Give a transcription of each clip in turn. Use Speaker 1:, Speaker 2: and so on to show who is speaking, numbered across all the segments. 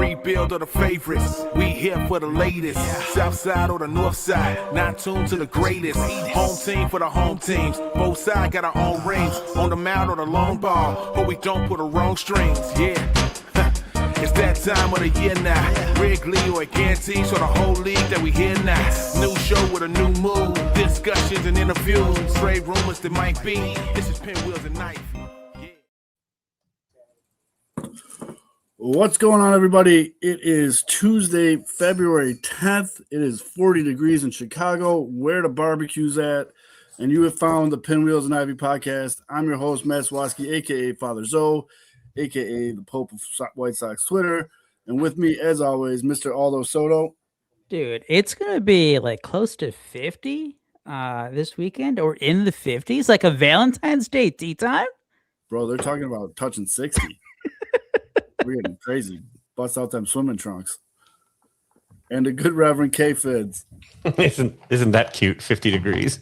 Speaker 1: rebuild of the favorites. We here for the latest. South side or the north side. Not tuned to the greatest. Home team for the home teams. Both sides got our own rings. On the mound or the long ball. But we don't put the wrong strings. Yeah. It's that time of the year now. Wrigley or a guarantee, so the whole league that we hear now. New show with a new mood. Discussions and interviews. Trade rumors that might be. This is Pinwheels and Knife.
Speaker 2: What's going on, everybody? It is Tuesday, February 10th. It is 40 degrees in Chicago, where the barbecue's at, and you have found the Pinwheels and Ivy podcast. I'm your host, Matt Swaski, a.k.a. Father Zoe, a.k.a. the Pope of White Sox Twitter, and with me, as always, Mr. Aldo Soto.
Speaker 3: Dude, it's going to be like close to 50 this weekend, or in the 50s, like a Valentine's Day tea time.
Speaker 2: Bro, they're talking about touching 60. We're getting crazy. Bust out them swimming trunks. And a good Reverend K. Fids.
Speaker 4: Isn't that cute? 50 degrees.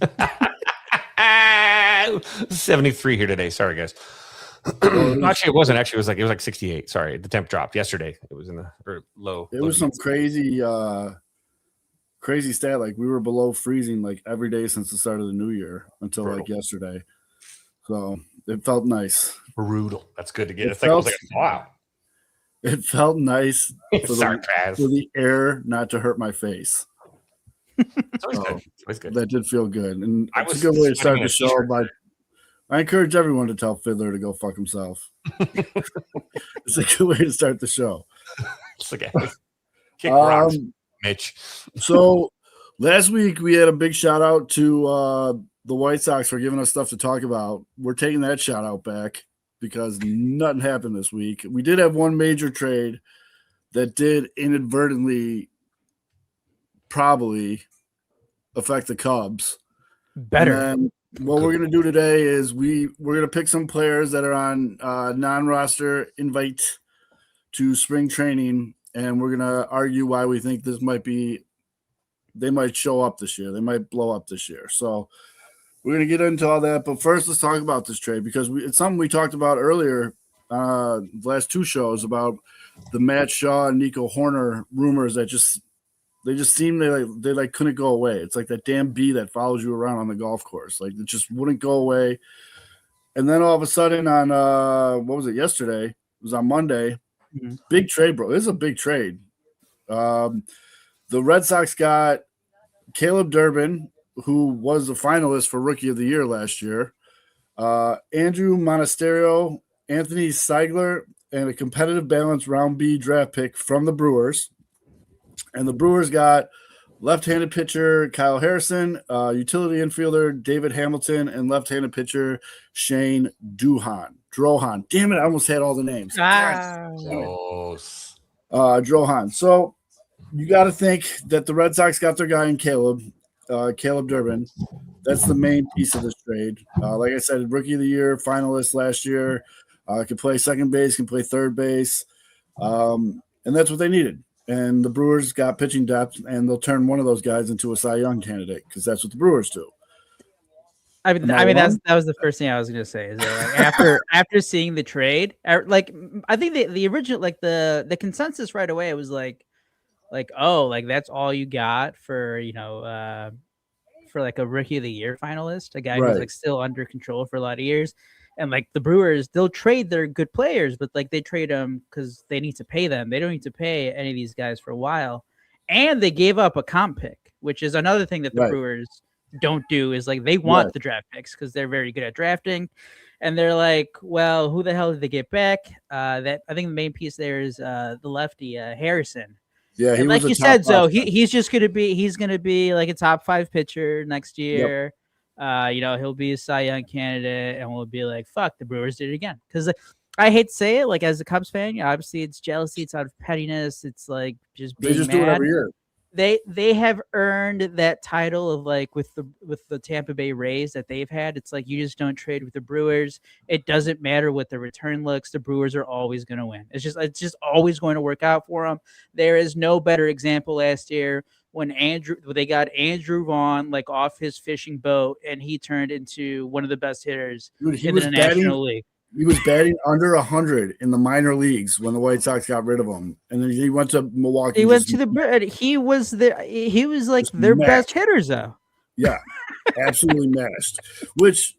Speaker 4: 73 here today. Sorry, guys. Actually, it wasn't. Actually, it was like 68. Sorry, the temp dropped yesterday. It was in the low.
Speaker 2: It was some crazy stat. Like we were below freezing like every day since the start of the new year until like yesterday. So it felt nice.
Speaker 4: Brutal. That's good to get.
Speaker 2: Wow. It felt nice for the air not to hurt my face.
Speaker 4: It's always good. It's always good.
Speaker 2: That did feel good. And it's a good way to start the show. But I encourage everyone to tell Fiddler to go fuck himself. It's a good way to start the show.
Speaker 4: It's okay. Kick rocks, Mitch.
Speaker 2: So last week we had a big shout out to the White Sox for giving us stuff to talk about. We're taking that shout out back because nothing happened this week. We did have one major trade that did inadvertently probably affect the Cubs.
Speaker 3: Better.
Speaker 2: And what we're going to do today is we're going to pick some players that are on non-roster invite to spring training, and we're going to argue why we think they might show up this year. They might blow up this year. So we're going to get into all that. But first, let's talk about this trade because it's something we talked about earlier, the last two shows, about the Matt Shaw and Nico Horner rumors that they just seem they couldn't go away. It's like that damn bee that follows you around on the golf course. Like it just wouldn't go away. And then all of a sudden on what was it yesterday? It was on Monday. Mm-hmm. Big trade, bro. This is a big trade. The Red Sox got Caleb Durbin, who was a finalist for Rookie of the Year last year, Andrew Monasterio, Anthony Seigler, and a competitive balance round B draft pick from the Brewers. And the Brewers got left-handed pitcher Kyle Harrison, utility infielder David Hamilton, and left-handed pitcher Shane Drohan. Damn it, I almost had all the names. Drohan. So you got to think that the Red Sox got their guy in Caleb Durbin. That's the main piece of this trade. Like I said, Rookie of the Year, finalist last year. Could play second base, can play third base. And that's what they needed. And the Brewers got pitching depth, and they'll turn one of those guys into a Cy Young candidate because that's what the Brewers do.
Speaker 3: I mean that was the first thing I was going to say. Is that like after seeing the trade, like I think the original, like the consensus right away, it was like oh, like that's all you got for for like a Rookie of the Year finalist, a guy who's like still under control for a lot of years. And like the Brewers, they'll trade their good players, but like they trade them because they need to pay them. They don't need to pay any of these guys for a while. And they gave up a comp pick, which is another thing that the Brewers don't do, is like they want the draft picks because they're very good at drafting. And they're like, well, who the hell did they get back? That I think the main piece there is the lefty Harrison.
Speaker 2: Yeah,
Speaker 3: and like you said, so he's going to be like a top 5 pitcher next year. Yep. He'll be a Cy Young candidate, and we'll be like, fuck, the Brewers did it again. Because I hate to say it, like as a Cubs fan, obviously it's jealousy, it's out of pettiness, it's like just being mad.
Speaker 2: Do it every year.
Speaker 3: They have earned that title of like with the Tampa Bay Rays that they've had. It's like you just don't trade with the Brewers. It doesn't matter what the return looks. The Brewers are always going to win. It's just always going to work out for them. There is no better example last year when they got Andrew Vaughn like off his fishing boat, and he turned into one of the best hitters in the National League.
Speaker 2: He was batting under 100 in the minor leagues when the White Sox got rid of him, and then he went to Milwaukee.
Speaker 3: He went to he was like their best hitters though.
Speaker 2: Yeah, absolutely mashed. Which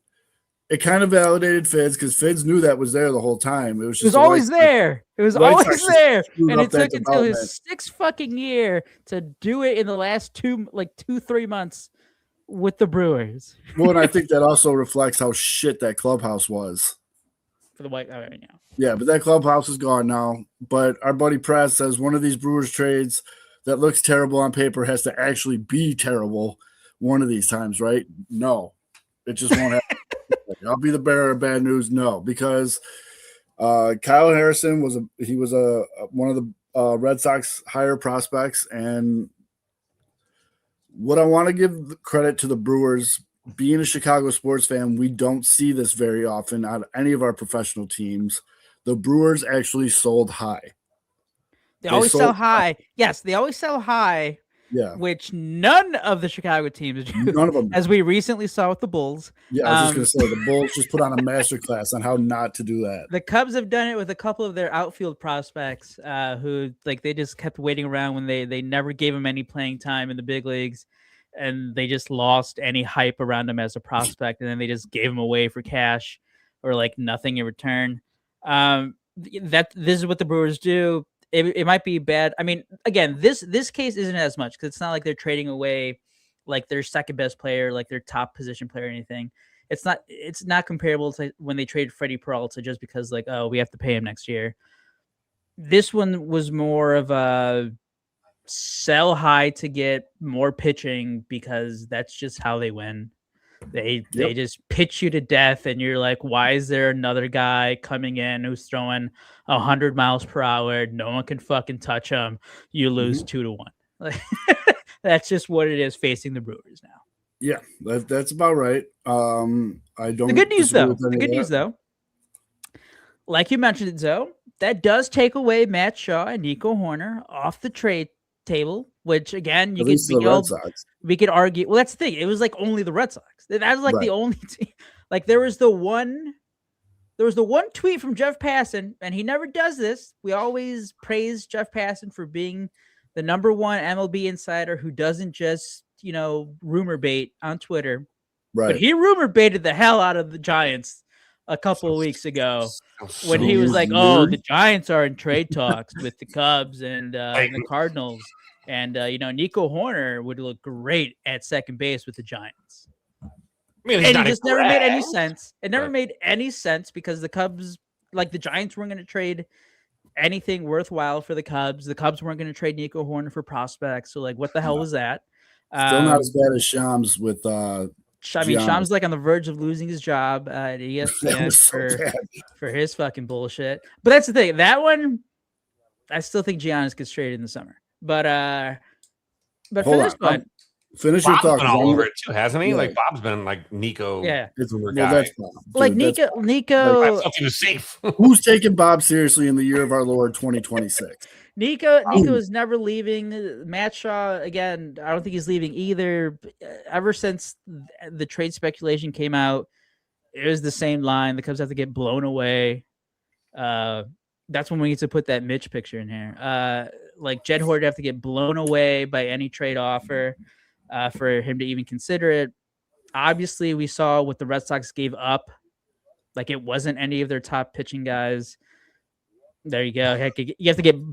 Speaker 2: it kind of validated Fids because Fids knew that was there the whole time. It was just
Speaker 3: always there. It was always there, and it took until his 6th fucking year to do it in the last 2-3 months with the Brewers.
Speaker 2: Well, and I think that also reflects how shit that clubhouse was.
Speaker 3: For the White right now.
Speaker 2: Yeah, but that clubhouse is gone now. But our buddy Press says one of these Brewers trades that looks terrible on paper has to actually be terrible one of these times, right? No, it just won't happen. I'll be the bearer of bad news. No, because Kyle Harrison was one of the Red Sox higher prospects, and what I want to give credit to the Brewers. Being a Chicago sports fan, we don't see this very often on any of our professional teams. The Brewers actually sold high.
Speaker 3: They always sell high. Yes, they always sell high.
Speaker 2: Yeah.
Speaker 3: Which none of the Chicago teams do.
Speaker 2: None of them.
Speaker 3: As we recently saw with the Bulls.
Speaker 2: Yeah, I was just going to say, the Bulls just put on a masterclass on how not to do that.
Speaker 3: The Cubs have done it with a couple of their outfield prospects who, they just kept waiting around when they never gave them any playing time in the big leagues. And they just lost any hype around him as a prospect, and then they just gave him away for cash or nothing in return. This is what the Brewers do. It might be bad. I mean, again, this case isn't as much because it's not like they're trading away their second best player, their top position player or anything. It's not comparable to when they traded Freddie Peralta just because we have to pay him next year. This one was more of a sell high to get more pitching because that's just how they win. They just pitch you to death, and you're like, why is there another guy coming in who's throwing 100 miles per hour? No one can fucking touch him. You lose 2-1. That's just what it is facing the Brewers now.
Speaker 2: Yeah, that's about right. I don't.
Speaker 3: The good news though, like you mentioned, Zoe, that does take away Matt Shaw and Nico Horner off the trade table, which again we could argue. Well, that's the thing. It was only the Red Sox. That was the only team. There was the one tweet from Jeff Passan, and he never does this. We always praise Jeff Passan for being the number one MLB insider who doesn't just rumor bait on Twitter. Right. But he rumor baited the hell out of the Giants a couple of weeks ago when he was like, "Oh, the Giants are in trade talks with the Cubs and the Cardinals, and Nico Horner would look great at second base with the Giants."
Speaker 4: I mean,
Speaker 3: and it just never made any sense. It never made any sense because the Cubs, the Giants, weren't going to trade anything worthwhile for the Cubs. The Cubs weren't going to trade Nico Horner for prospects. So, what the hell was that?
Speaker 2: Still not as bad as Shams with.
Speaker 3: Shams on the verge of losing his job at ESPN for his fucking bullshit. But that's the thing. That one, I still think Giannis gets traded in the summer. But for this one,
Speaker 2: finish
Speaker 4: Bob's
Speaker 2: your
Speaker 4: been
Speaker 2: thought.
Speaker 4: all over it too, hasn't he?
Speaker 2: Yeah.
Speaker 4: Bob's been Nico.
Speaker 3: Yeah,
Speaker 2: that's Bob.
Speaker 3: Dude, Nico.
Speaker 4: I thought he was safe.
Speaker 2: Who's taking Bob seriously in the year of our Lord 2026?
Speaker 3: Nico is never leaving. Matt Shaw, again, I don't think he's leaving either. Ever since the trade speculation came out, it was the same line. The Cubs have to get blown away. That's when we need to put that Mitch picture in here. Jed Hoard have to get blown away by any trade offer for him to even consider it. Obviously, we saw what the Red Sox gave up. It wasn't any of their top pitching guys. There you go.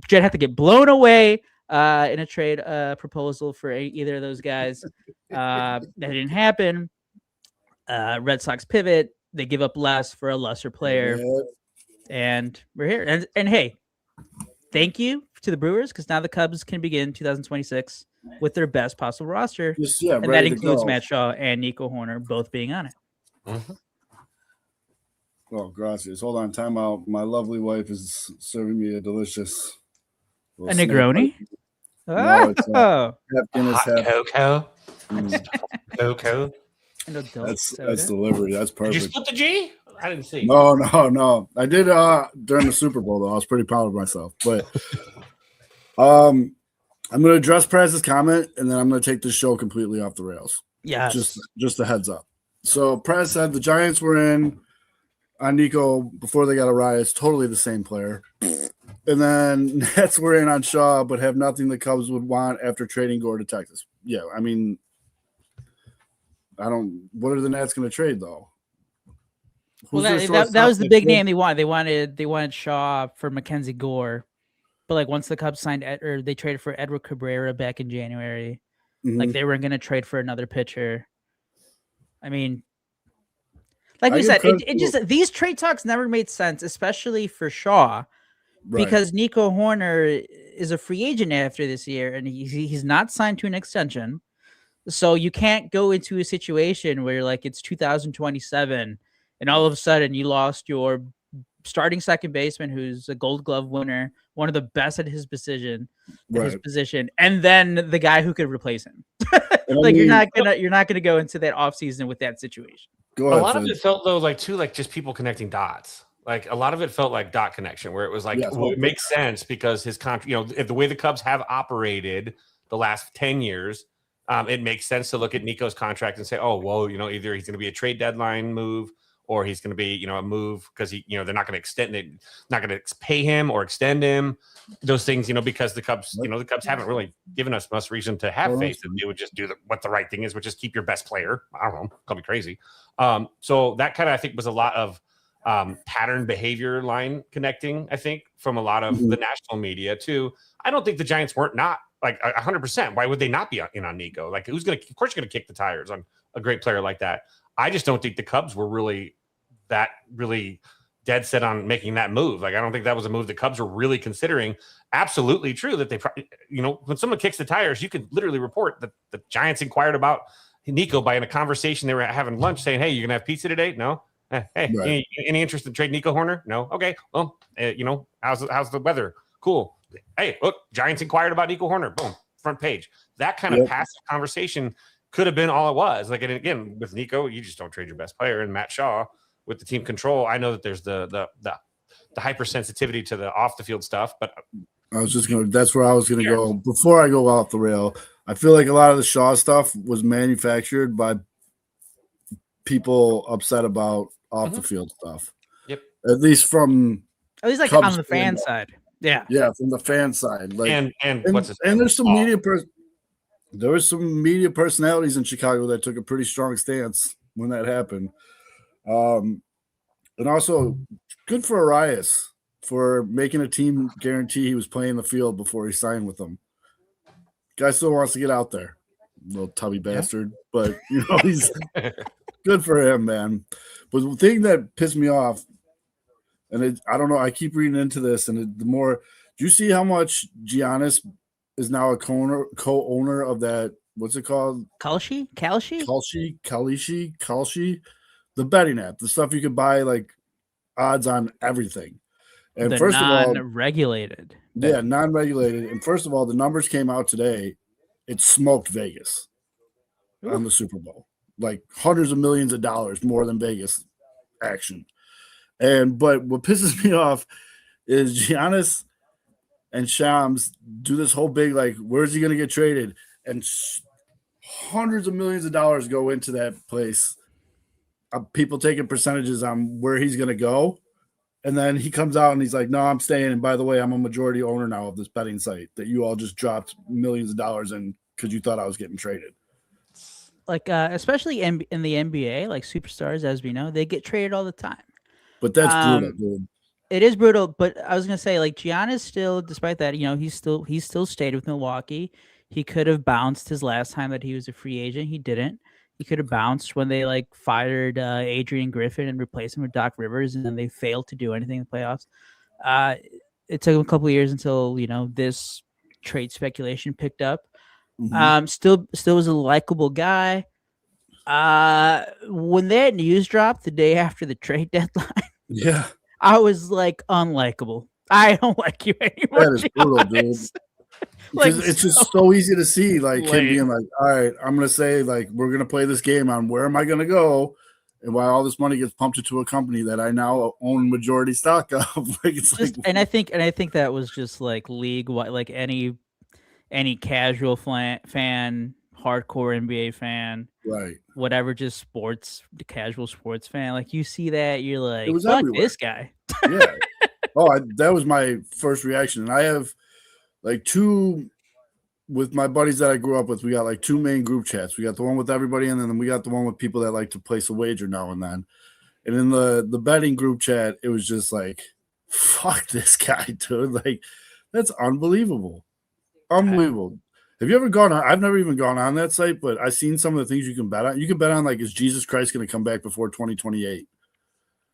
Speaker 3: Jed had to get blown away in a trade proposal for either of those guys. That didn't happen. Red Sox pivot. They give up less for a lesser player. And we're here. And hey, thank you to the Brewers because now the Cubs can begin 2026 with their best possible roster. And that includes Matt Shaw and Nico Horner both being on it.
Speaker 4: Mm-hmm.
Speaker 2: Oh, gracias. Hold on, time out. My lovely wife is serving me a delicious
Speaker 3: a Negroni.
Speaker 2: No, it's
Speaker 4: hot cocoa. Cocoa.
Speaker 2: That's delivery. That's perfect.
Speaker 4: Did you split the G? I didn't see.
Speaker 2: No. I did during the Super Bowl though. I was pretty proud of myself. But I'm going to address Prez's comment, and then I'm going to take this show completely off the rails.
Speaker 3: Yeah,
Speaker 2: just a heads up. So Prez said the Giants were in. on Nico before they got Arias, totally the same player. And then Nats were in on Shaw, but have nothing the Cubs would want after trading Gore to Texas. Yeah, I mean, what are the Nats going to trade though?
Speaker 3: Well, that was the big name they wanted. They wanted Shaw for Mackenzie Gore, but like once the Cubs signed or they traded for Edward Cabrera back in January, like they weren't going to trade for another pitcher. I mean, like we said, it just these trade talks never made sense, especially for Shaw, because Nico Hoerner is a free agent after this year, and he's not signed to an extension. So you can't go into a situation where like it's 2027 and all of a sudden you lost your starting second baseman who's a Gold Glove winner, one of the best at his position, and then the guy who could replace him. Like you're not gonna go into that offseason with that situation.
Speaker 4: A lot of it felt though like just people connecting dots. Like a lot of it felt like dot connection where it was like it makes sense because his contract, the way the Cubs have operated the last 10 years. It makes sense to look at Nico's contract and say, oh, well, either he's going to be a trade deadline move or he's going to be, a move because they're not going to extend it, not going to pay him or extend him. Those things, because the Cubs, the Cubs haven't really given us much reason to have faith that they would just do what the right thing is, which is keep your best player. I don't know, call me crazy. So that kind of, I think, was a lot of pattern behavior line connecting, I think, from a lot of the national media too. I don't think the Giants weren't not like 100%. Why would they not be in on Nico? Like, of course, you're going to kick the tires on a great player like that. I just don't think the Cubs were really dead set on making that move. Like, I don't think that was a move the Cubs were really considering. Absolutely true that they, when someone kicks the tires, you can literally report that the Giants inquired about Nico by in a conversation they were having lunch saying, hey, you're going to have pizza today? No. Hey, any interest in trade Nico Hoerner? No. Okay. Well, how's the weather? Cool. Hey, look, Giants inquired about Nico Hoerner. Boom, front page. That kind of passive conversation could have been all it was. Like, and again, with Nico, you just don't trade your best player. And Matt Shaw, with the team control, I know that there's the hypersensitivity to the off the field stuff. But
Speaker 2: that's where I was gonna go before I go off the rail. I feel like a lot of the Shaw stuff was manufactured by people upset about off the field stuff.
Speaker 3: Yep.
Speaker 2: At least
Speaker 3: like Cubs on the fan side. Yeah,
Speaker 2: from the fan side, like
Speaker 4: and
Speaker 2: there's some media. There was some media personalities in Chicago that took a pretty strong stance when that happened, and also good for Arias for making a team guarantee he was playing the field before he signed with them. Guy still wants to get out there, little tubby bastard, but he's good for him, man. But the thing that pissed me off. And I don't know. I keep reading into this, and the more do you see how much Giannis is now a co-owner of that? What's it called?
Speaker 3: Kalshi,
Speaker 2: the betting app, the stuff you could buy like odds on everything. And
Speaker 3: first of all, non-regulated.
Speaker 2: Yeah, non-regulated. And first of all, the numbers came out today. It smoked Vegas on the Super Bowl, like hundreds of millions of dollars more than Vegas action. But what pisses me off is Giannis and Shams do this whole big, like, where's he going to get traded? And hundreds of millions of dollars go into that place. People taking percentages on where he's going to go. And then he comes out and he's like, no, I'm staying. And by the way, I'm a majority owner now of this betting site that you all just dropped millions of dollars in because you thought I was getting traded.
Speaker 3: Like, especially in the NBA, like superstars, as we know, they get traded all the time.
Speaker 2: But that's brutal, dude.
Speaker 3: It is brutal, but I was gonna say, like, Giannis still, despite that, he's still stayed with Milwaukee. He could have bounced his last time that he was a free agent. He didn't. He could have bounced when they like fired Adrian Griffin and replaced him with Doc Rivers, and then they failed to do anything in the playoffs. It took him a couple of years until this trade speculation picked up. Still was a likable guy. When that news dropped the day after the trade deadline, I was like, unlikable. I don't like you anymore.
Speaker 2: That is brutal, dude. Like, it's just so easy to see, like him being like, all right, I'm gonna say, like, we're gonna play this game on where am I gonna go, and why all this money gets pumped into a company that I now own majority stock of. Like, it's just,
Speaker 3: and I think that was just like league, like any casual fan, hardcore NBA fan,
Speaker 2: right.
Speaker 3: whatever, just the casual sports fan. Like you see that, you're like,
Speaker 2: was
Speaker 3: fuck
Speaker 2: everywhere.
Speaker 3: this guy.
Speaker 2: Yeah. That was my first reaction. And I have like two with my buddies that I grew up with. We got like two main group chats. We got the one with everybody, and then we got the one with people that like to place a wager now and then. And in the betting group chat, it was just like, fuck this guy, dude. Like, that's unbelievable. Unbelievable. Have you ever gone on? I've never even gone on that site, but I've seen some of the things you can bet on. You can bet on, like, is Jesus Christ going to come back before 2028?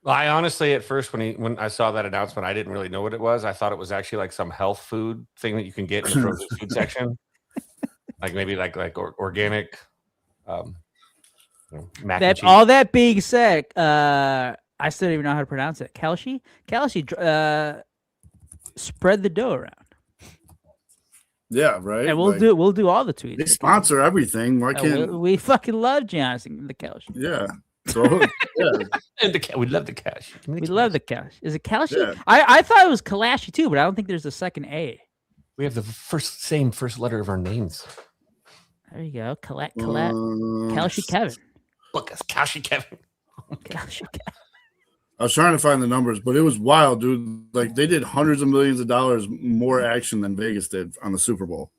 Speaker 4: Well, I honestly, at first, when I saw that announcement, I didn't really know what it was. I thought it was actually like some health food thing that you can get in the frozen food section, like maybe like organic. Mac and cheese.
Speaker 3: All that being said, I still don't even know how to pronounce it. Kalshi, spread the dough around.
Speaker 2: Yeah, right.
Speaker 3: And we'll do all the tweets.
Speaker 2: They sponsor everything. Why can't
Speaker 3: we fucking love Johnson the Kalshi?
Speaker 2: Yeah. So yeah.
Speaker 4: And we love the cash.
Speaker 3: We love the cash. Is it Kalshi?
Speaker 2: Yeah.
Speaker 3: I thought it was Kalashi too, but I don't think there's a second A.
Speaker 4: We have the same first letter of our names.
Speaker 3: There you go. Kalshi Kevin.
Speaker 4: Look, it's Kalshi Kevin.
Speaker 3: Kalshi Kevin.
Speaker 2: I was trying to find the numbers, but it was wild, dude. Like, they did hundreds of millions of dollars more action than Vegas did on the Super Bowl.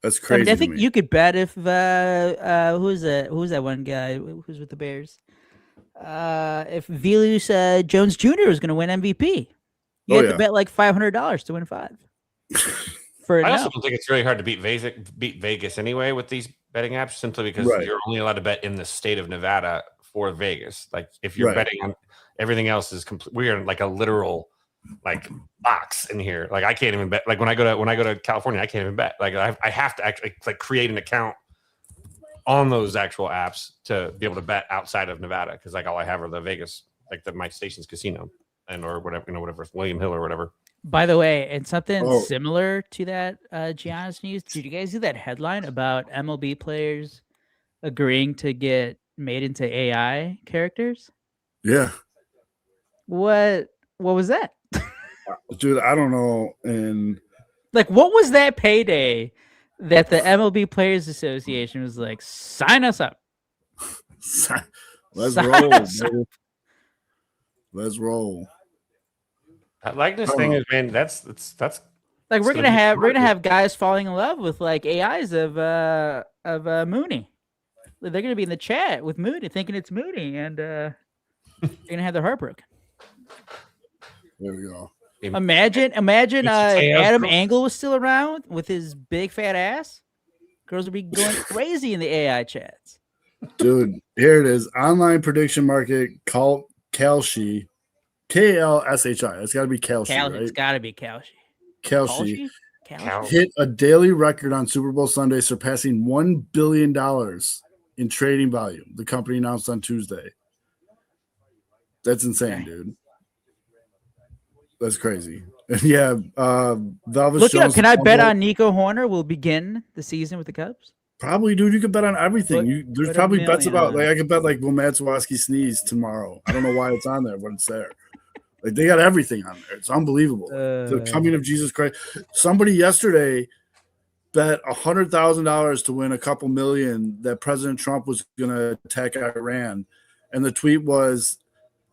Speaker 2: That's crazy.
Speaker 3: I think you could bet if who's that one guy who's with the Bears? If Velus Jones Jr. was going to win MVP, you had to bet like $500 to win 5.
Speaker 4: I also don't think it's really hard to beat Vegas anyway with these betting apps, simply because you're only allowed to bet in the state of Nevada for Vegas. Like, if you're betting on everything else is complete. We are in like a literal like box in here. Like, I can't even bet. Like, when I go to California, I can't even bet. Like, I have to actually like create an account on those actual apps to be able to bet outside of Nevada, because like all I have are the Vegas, like my station's casino or whatever, whatever, William Hill or whatever.
Speaker 3: By the way, and something similar to that, Giannis news. Did you guys see that headline about MLB players agreeing to get made into AI characters?
Speaker 2: Yeah.
Speaker 3: What was that?
Speaker 2: Dude, I don't know. And
Speaker 3: like, what was that payday that the MLB Players Association was like, sign us up?
Speaker 2: Let's roll, baby. Let's roll.
Speaker 4: That likeness thing is, man, that's
Speaker 3: like, we're gonna have guys falling in love with like AIs of Mooney. They're gonna be in the chat with Mooney, thinking it's Mooney, and they're gonna have their heart broken.
Speaker 2: There we go.
Speaker 3: Imagine if Adam Engel was still around with his big fat ass. Girls would be going crazy in the AI chats.
Speaker 2: Dude, here it is. Online prediction market called Kalshi. KLSHI. It's got to be Kalshi, right?
Speaker 3: It's got to be Kalshi.
Speaker 2: Kalshi hit a daily record on Super Bowl Sunday, surpassing $1 billion in trading volume. The company announced on Tuesday. That's insane, dude. That's crazy. Yeah,
Speaker 3: look it up. Can I bet on Nico Horner will begin the season with the Cubs?
Speaker 2: Probably, dude. You can bet on everything. There's probably bets about, like, I could bet like will Matt Swarovski sneeze tomorrow. I don't know why it's on there, but it's there. Like, they got everything on there. It's unbelievable. The coming of Jesus Christ. Somebody yesterday bet $100,000 to win a couple million that President Trump was going to attack Iran, and the tweet was,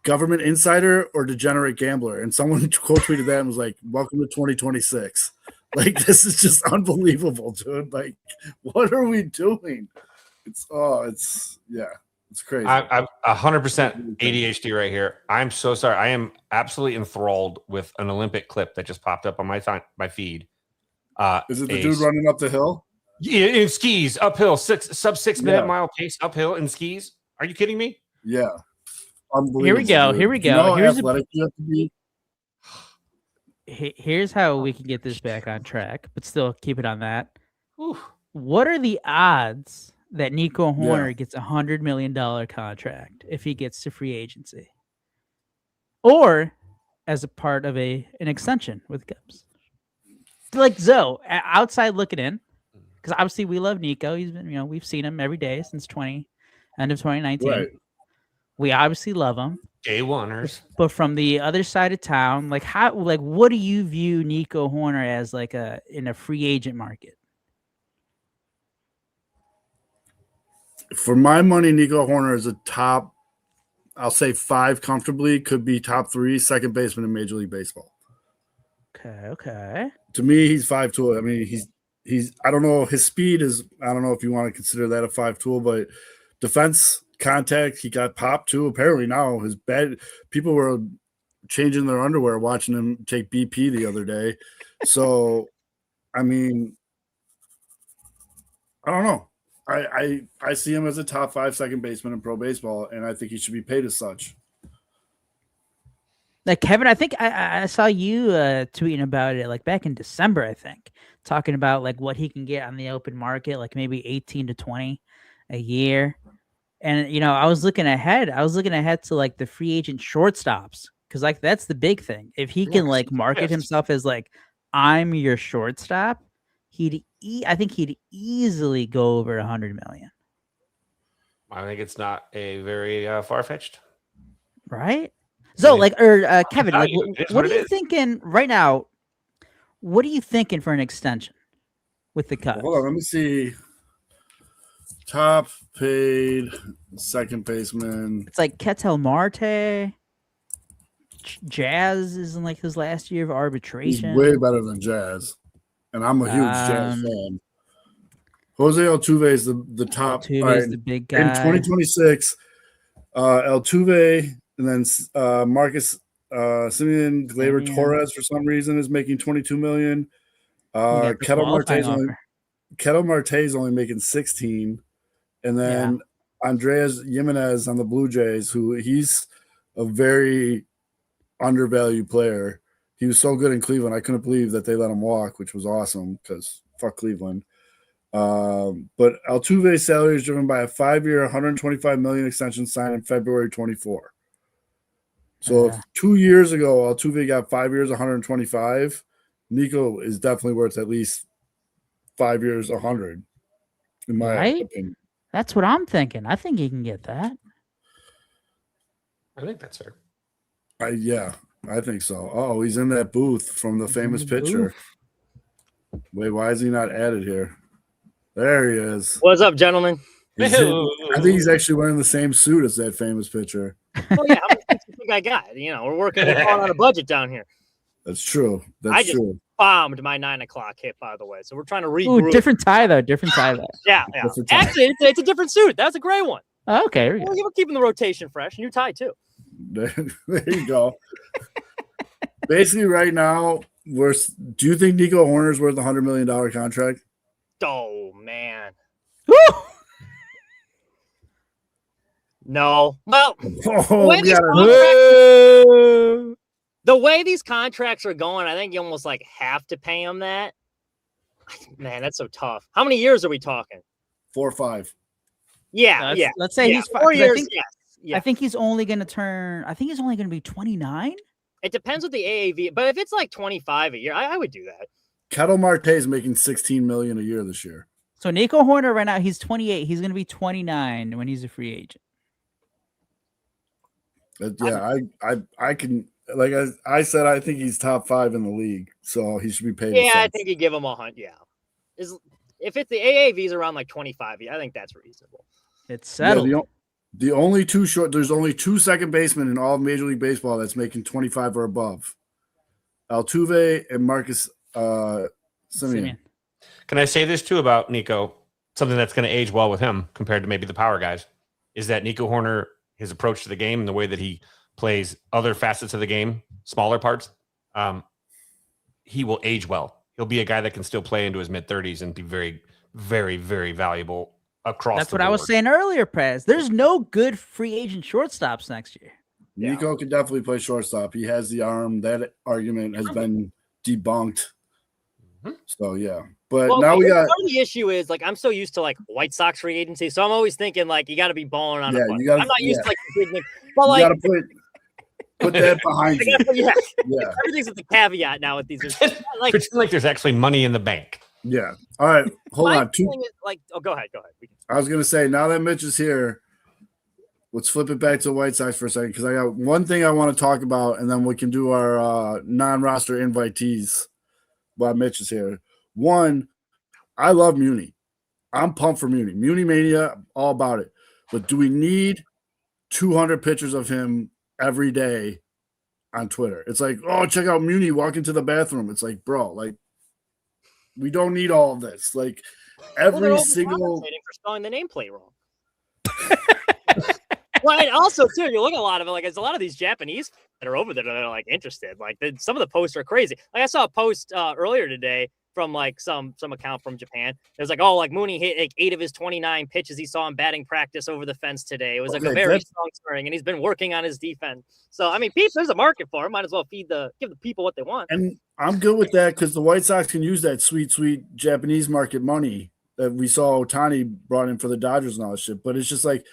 Speaker 2: "Government insider or degenerate gambler?" And someone quote tweeted that and was like, "Welcome to 2026." Like, this is just unbelievable, dude. Like, what are we doing? It's crazy.
Speaker 4: I'm 100% ADHD right here. I'm so sorry. I am absolutely enthralled with an Olympic clip that just popped up on my feed.
Speaker 2: Is it the dude running up the hill?
Speaker 4: Yeah, in skis, uphill, sub 6 minute mile pace uphill in skis. Are you kidding me?
Speaker 2: Yeah. Unbelievable.
Speaker 3: Here we go.
Speaker 2: You know how athletic you have to be?
Speaker 3: Here's how we can get this back on track, but still keep it on that.
Speaker 4: Oof.
Speaker 3: What are the odds that Nico Horner gets a $100 million contract if he gets to free agency, or as a part of an extension with the Cubs? Like, Zoe, outside looking in, because obviously we love Nico. He's been, we've seen him every day since end of 2019. Right. We obviously love him.
Speaker 4: A1ers.
Speaker 3: But from the other side of town, what do you view Nico Horner as, in a free agent market?
Speaker 2: For my money, Nico Horner is a top, I'll say 5 comfortably, could be top 3 second baseman in Major League Baseball.
Speaker 3: Okay.
Speaker 2: To me, he's 5 tool. I mean, he's I don't know, his speed is, I don't know if you want to consider that a 5 tool, but defense, contact, he got popped too. Apparently now his bad people were changing their underwear watching him take BP the other day. So I mean, I don't know. I see him as a top 5 second baseman in pro baseball, and I think he should be paid as such.
Speaker 3: Like Kevin, I think I saw you tweeting about it like back in December, I think, talking about like what he can get on the open market, like maybe 18 to 20 a year. And you know, I was looking ahead to like the free agent shortstops, because like that's the big thing. If he can like market himself as like, I'm your shortstop, I think he'd easily go over 100 million.
Speaker 4: I think it's not a very far-fetched.
Speaker 3: Right? So like, Kevin, like, what are you thinking right now? What are you thinking for an extension with the Cubs?
Speaker 2: Hold on, let me see. Top paid second baseman.
Speaker 3: It's like Ketel Marte. Jazz is in like his last year of arbitration.
Speaker 2: He's way better than Jazz, and I'm a huge Jazz fan. Jose Altuve is the top.
Speaker 3: Altuve is the big guy.
Speaker 2: In 2026, Altuve, and then Marcus Simeon Gleyber Torres for some reason is making $22 million. Ketel Marte is only making 16, and then Andreas Jimenez on the Blue Jays, who he's a very undervalued player. He was so good in Cleveland. I couldn't believe that they let him walk, which was awesome because fuck Cleveland. But Altuve's salary is driven by a 5-year, $125 million extension signed in February 24. So if 2 years ago Altuve got 5 years, 125, Nico is definitely worth at least 5 years, 100, in my opinion.
Speaker 3: That's what I'm thinking. I think he can get that.
Speaker 4: I think that's fair.
Speaker 2: I think so. Oh, he's in that booth from the famous picture. Wait, why is he not added here? There he is.
Speaker 5: What's up, gentlemen?
Speaker 2: I think he's actually wearing the same suit as that famous picture.
Speaker 5: Oh yeah, how much do you think I got? You know, we're on a budget down here.
Speaker 2: That's true.
Speaker 5: I just bombed my 9 o'clock hit, by the way. So we're trying to regroup.
Speaker 3: Ooh, different tie though.
Speaker 5: Yeah. Actually, it's a different suit. That's a gray one.
Speaker 3: Oh, okay.
Speaker 5: We're keeping the rotation fresh. New tie too.
Speaker 2: There you go. Basically, right now, do you think Nico Horner's worth a $100 million contract?
Speaker 5: Oh man.
Speaker 3: Woo!
Speaker 5: No. Well, the way these contracts are going, I think you almost like have to pay him that. Man, that's so tough. How many years are we talking?
Speaker 2: 4 or 5.
Speaker 5: Yeah.
Speaker 3: Let's say he's
Speaker 5: 4 years.
Speaker 3: I think he's only going to be 29.
Speaker 5: It depends with the AAV, but if it's like 25 a year, I would do that.
Speaker 2: Ketel Marte is making $16 million a year this year.
Speaker 3: So Nico Horner right now, he's 28. He's going to be 29 when he's a free agent.
Speaker 2: I can, like I said, I think he's top 5 in the league, so he should be paid.
Speaker 5: Yeah, I think you give him 100. Yeah, if it's the AAV's around like 25, I think that's reasonable.
Speaker 3: It's settled.
Speaker 2: Yeah, the only there's only 2 second basemen in all of Major League Baseball that's making 25 or above. Altuve and Marcus Simeon.
Speaker 4: Can I say this too about Nico? Something that's going to age well with him compared to maybe the power guys is that Nico Horner, his approach to the game and the way that he plays other facets of the game, smaller parts, he will age well. He'll be a guy that can still play into his mid-30s and be very, very, very valuable across
Speaker 3: That's
Speaker 4: the
Speaker 3: what
Speaker 4: board.
Speaker 3: I was saying earlier, Prez. There's no good free agent shortstops next year.
Speaker 2: Nico can definitely play shortstop. He has the arm. That argument has been debunked. Mm-hmm. So, yeah. But now we got.
Speaker 5: Part of the issue is like I'm so used to like White Sox free agency, so I'm always thinking like you got to be balling on. I'm not used to like big, but like
Speaker 2: you got to put that behind you.
Speaker 5: Yeah, everything's with the caveat now with these.
Speaker 4: Like pretend like there's actually money in the bank.
Speaker 2: Yeah. All right. Hold on.
Speaker 5: Go ahead.
Speaker 2: I was gonna say now that Mitch is here, let's flip it back to the White Sox for a second because I got one thing I want to talk about, and then we can do our non-roster invitees while Mitch is here. One, I love Muni. I'm pumped for Muni. Muni Mania, all about it. But do we need 200 pictures of him every day on Twitter? It's like, oh, check out Muni walking to the bathroom. It's like, bro, like, we don't need all of this. Like, every single
Speaker 5: for spelling the nameplate wrong. Well, and also too, you look at a lot of it. Like, there's a lot of these Japanese that are over there that are like interested. Like, some of the posts are crazy. Like, I saw a post earlier today from like some account from Japan. It was like, oh, like Mooney hit like 8 of his 29 pitches he saw in batting practice over the fence today. It was like a very strong spring, and he's been working on his defense. So I mean, there's a market for him. Might as well give the people what they want.
Speaker 2: And I'm good with that because the White Sox can use that sweet Japanese market money that we saw Ohtani brought in for the Dodgers and all that shit. But it's just like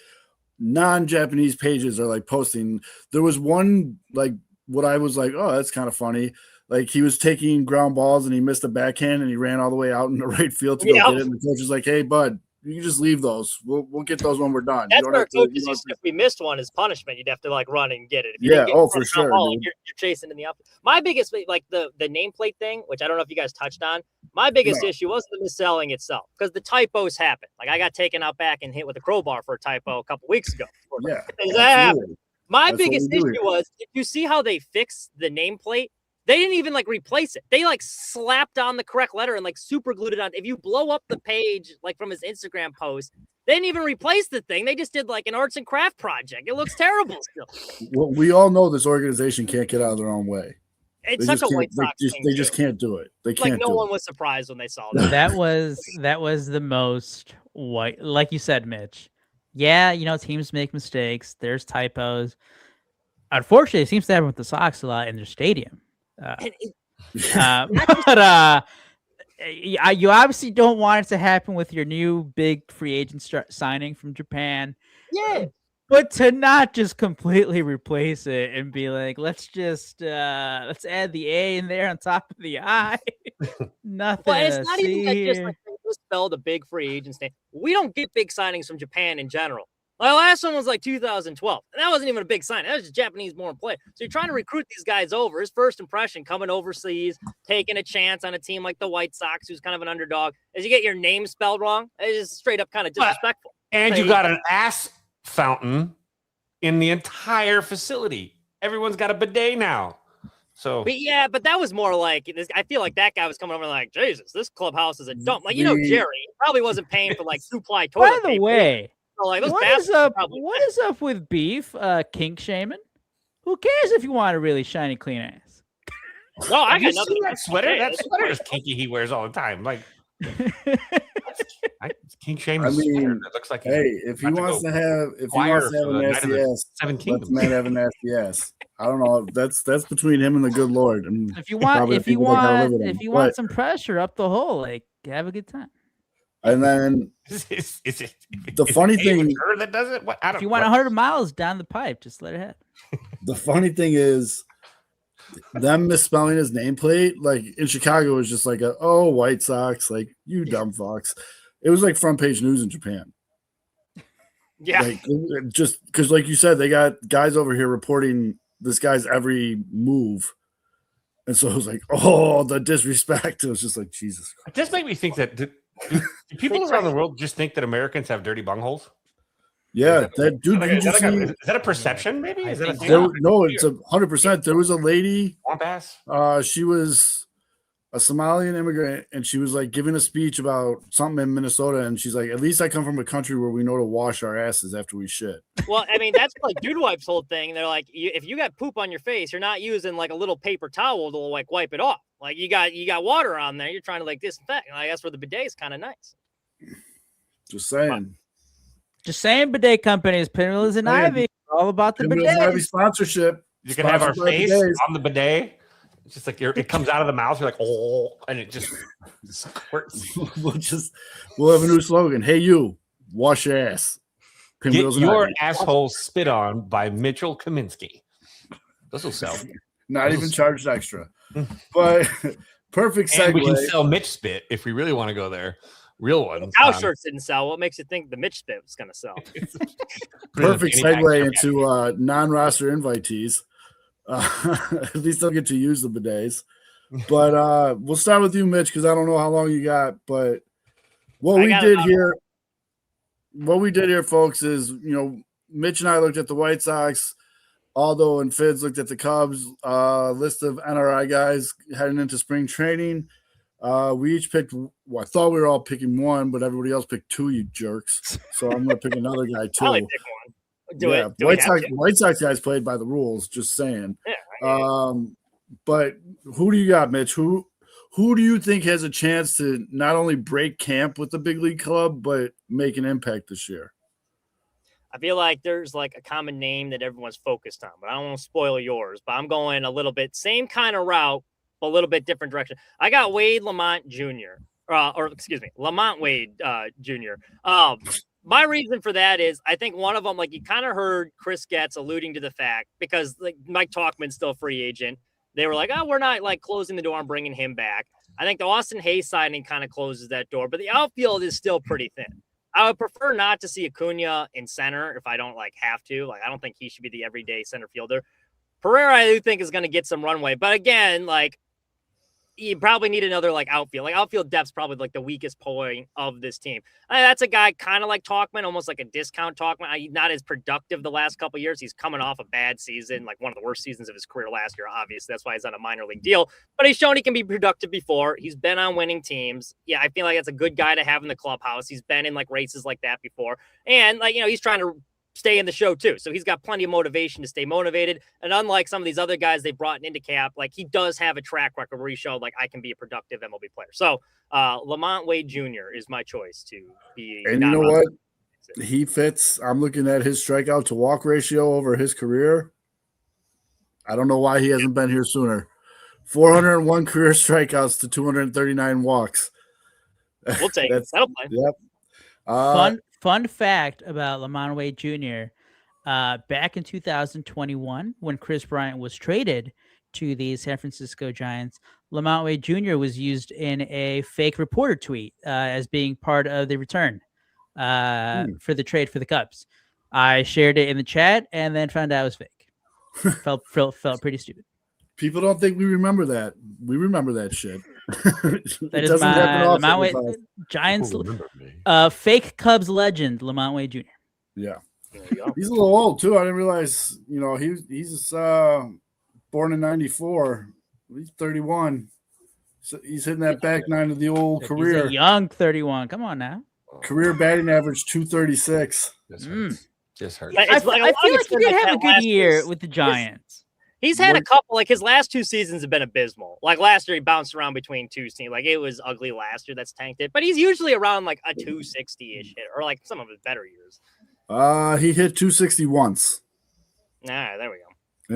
Speaker 2: non-Japanese pages are like posting. There was one like what I was like, oh, that's kind of funny. Like he was taking ground balls and he missed a backhand and he ran all the way out in the right field to go get it. And the coach was like, hey, bud, you can just leave those. We'll get those when we're done.
Speaker 5: That's where coaches, if we missed one as punishment, you'd have to like run and get it.
Speaker 2: For sure.
Speaker 5: You're chasing in the up. My biggest, like the nameplate thing, which I don't know if you guys touched on. My biggest issue wasn't the misselling itself because the typos happen. Like I got taken out back and hit with a crowbar for a typo a couple weeks ago.
Speaker 2: Yeah,
Speaker 5: that happened. My biggest issue was, did you see how they fixed the nameplate? They didn't even like replace it. They like slapped on the correct letter and like super glued it on. If you blow up the page, like from his Instagram post, they didn't even replace the thing. They just did like an arts and craft project. It looks terrible still.
Speaker 2: Well, we all know this organization can't get out of their own way.
Speaker 5: It's such a White Sox thing.
Speaker 2: They just can't do it. They can't.
Speaker 5: Like no one was surprised when they saw that.
Speaker 3: That was the most white, like you said, Mitch. Yeah, teams make mistakes. There's typos. Unfortunately, it seems to happen with the Sox a lot in their stadium. You obviously don't want it to happen with your new big free agent signing from Japan.
Speaker 5: Yeah.
Speaker 3: But to not just completely replace it and be like, let's add the A in there on top of the I. Nothing.
Speaker 5: Well, it's not even that just like they misspelled a big free agent name. We don't get big signings from Japan in general. The last one was like 2012, and that wasn't even a big sign. That was just Japanese-born play. So you're trying to recruit these guys over. His first impression coming overseas, taking a chance on a team like the White Sox, who's kind of an underdog, is you get your name spelled wrong. It's just straight up kind of disrespectful.
Speaker 4: And you got an ass fountain in the entire facility. Everyone's got a bidet now. So,
Speaker 5: but that was more like this. I feel like that guy was coming over like, Jesus, this clubhouse is a dump. Like, Jerry probably wasn't paying for like 2-ply toilet paper.
Speaker 3: By the way.
Speaker 5: So, like,
Speaker 3: what is up with beef, kink shaman? Who cares if you want a really shiny, clean ass?
Speaker 5: No, I got nothing.
Speaker 4: That sweater. That sweater is kinky. He wears all the time. Like, kink shaman.
Speaker 2: I mean,
Speaker 4: it looks like
Speaker 2: if he wants to have a nasty ass, let the man have a nasty ass. I don't know. That's between him and the good Lord. And
Speaker 3: if you want some pressure up the hole, like have a good time.
Speaker 2: And then
Speaker 4: is it
Speaker 2: the funny thing
Speaker 4: that does it.
Speaker 3: If you want 100 miles down the pipe, just let it head.
Speaker 2: The funny thing is, them misspelling his nameplate, like in Chicago, was just like White Sox, like you dumb fucks. It was like front page news in Japan.
Speaker 5: Yeah,
Speaker 2: like, just because, like you said, they got guys over here reporting this guy's every move, and so it was like, the disrespect. It was just like Jesus Christ.
Speaker 4: It does make me think that. Do people around the world just think that Americans have dirty bunghole?
Speaker 2: Yeah, is
Speaker 4: that a perception? Maybe is that a thing?
Speaker 2: No, it's 100%. There was a lady.
Speaker 4: Wamp-ass.
Speaker 2: She was a Somalian immigrant, and she was like giving a speech about something in Minnesota, and she's like, "At least I come from a country where we know to wash our asses after we shit."
Speaker 5: Well, I mean, that's like Dude Wipe's whole thing. They're like, if you got poop on your face, you're not using like a little paper towel to like wipe it off. Like you got water on there. You're trying to like disinfect. Like that's where the bidet is kind of nice.
Speaker 2: Just saying.
Speaker 3: Just saying, bidet companies, Pinwheels and Ivy, all about the bidet.
Speaker 2: Ivy sponsorship.
Speaker 4: You can have our face on the bidet. It's just like it comes out of the mouth. You're like, and it just squirts.
Speaker 2: We'll have a new slogan. Hey, you, wash your ass.
Speaker 4: Get your asshole spit on by Mitchell Kaminsky. This will sell.
Speaker 2: Not even charged extra. But perfect segue.
Speaker 4: And we can sell Mitch spit if we really want to go there. Real one.
Speaker 5: Our shirts didn't sell. What makes you think the Mitch spit was going to sell?
Speaker 2: Perfect segue into non-roster invitees. At least they'll get to use the bidets. But we'll start with you, Mitch, because I don't know how long you got. But What we did here, folks, is Mitch and I looked at the White Sox. Aldo and Fids looked at the Cubs. List of NRI guys heading into spring training. We each picked. Well, I thought we were all picking one, but everybody else picked two. You jerks! So I'm going to pick another guy too.
Speaker 5: I'll only pick one.
Speaker 2: White Sox guys played by the rules. Just saying.
Speaker 5: Yeah.
Speaker 2: But who do you got, Mitch? Who do you think has a chance to not only break camp with the big league club, but make an impact this year?
Speaker 5: I feel like there's like a common name that everyone's focused on, but I don't want to spoil yours. But I'm going a little bit same kind of route, but a little bit different direction. I got Wade Lamont Jr. Lamont Wade Jr. My reason for that is I think one of them, like you kind of heard Chris Getz alluding to the fact, because like Mike Tauchman's still a free agent. They were like, oh, we're not like closing the door on bringing him back. I think the Austin Hayes signing kind of closes that door, but the outfield is still pretty thin. I would prefer not to see Acuna in center if I don't like have to. Like, I don't think he should be the everyday center fielder. Pereira, I do think is going to get some runway, but again, like you probably need another like outfield. Like outfield depth's probably like the weakest point of this team. That's a guy kind of like Tauchman, almost like a discount Tauchman. He's not as productive the last couple of years. He's coming off a bad season, like one of the worst seasons of his career last year. Obviously, that's why he's on a minor league deal. But he's shown he can be productive before. He's been on winning teams. Yeah, I feel like that's a good guy to have in the clubhouse. He's been in like races like that before, and like he's trying to stay in the show too. So he's got plenty of motivation to stay motivated. And unlike some of these other guys they brought into camp, like he does have a track record where he showed like I can be a productive MLB player. So Lamont Wade Jr. is my choice to be.
Speaker 2: And you know what? He fits. I'm looking at his strikeout to walk ratio over his career. I don't know why he hasn't been here sooner. 401 career strikeouts to 239 walks.
Speaker 5: We'll take it. That'll play.
Speaker 2: Yep.
Speaker 3: Fun fact about Lamont Wade Jr. Back in 2021, when Chris Bryant was traded to the San Francisco Giants, Lamont Wade Jr. was used in a fake reporter tweet as being part of the return for the trade for the Cubs. I shared it in the chat and then found out it was fake. felt pretty stupid.
Speaker 2: People don't think we remember that. We remember that shit.
Speaker 3: That is my Lamont Wade Giants fake Cubs legend, Lamont Wade Jr.
Speaker 2: Yeah, he's a little old too. I didn't realize. He's born in '94. He's 31. So he's hitting that back nine of the old career.
Speaker 3: He's a young 31. Come on now.
Speaker 2: Career batting average 236.
Speaker 4: Just hurt.
Speaker 3: I feel like he did have a good year with the Giants.
Speaker 5: He's had a couple, like his last two seasons have been abysmal. Like last year, he bounced around between two teams. Like it was ugly last year. That's tanked it. But he's usually around like a 260-ish hit, or like some of his better years.
Speaker 2: He hit 260 once.
Speaker 5: There we go.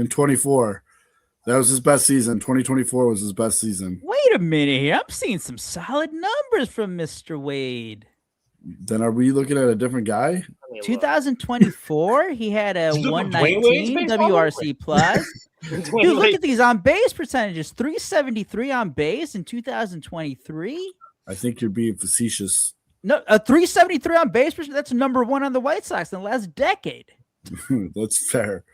Speaker 2: In 24. That was his best season. 2024 was his best season.
Speaker 3: Wait a minute here. I'm seeing some solid numbers from Mr. Wade.
Speaker 2: Then are we looking at a different guy?
Speaker 3: 2024, he had a 119 WRC plus. Dude, look at these on base percentages. 373 on base in 2023.
Speaker 2: I think you're being facetious.
Speaker 3: No, a 373 on base percentage. That's number one on the White Sox in the last decade.
Speaker 2: That's fair.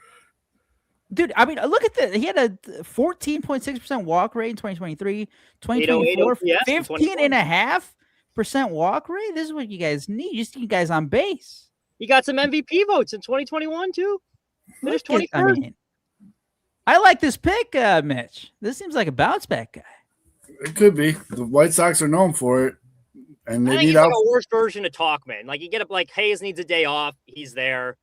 Speaker 3: Dude, I mean, look at this. He had a 14.6% walk rate in 2023. 2024, 15.5% walk rate. This is what you guys need. You just need guys on base.
Speaker 5: He got some MVP votes in 2021 too. Finished 21st.
Speaker 3: I like this pick, Mitch. This seems like a bounce back guy.
Speaker 2: It could be. The White Sox are known for it, and they need
Speaker 5: like a worse version of Tauchman. Like you get up, like Hayes needs a day off. He's there.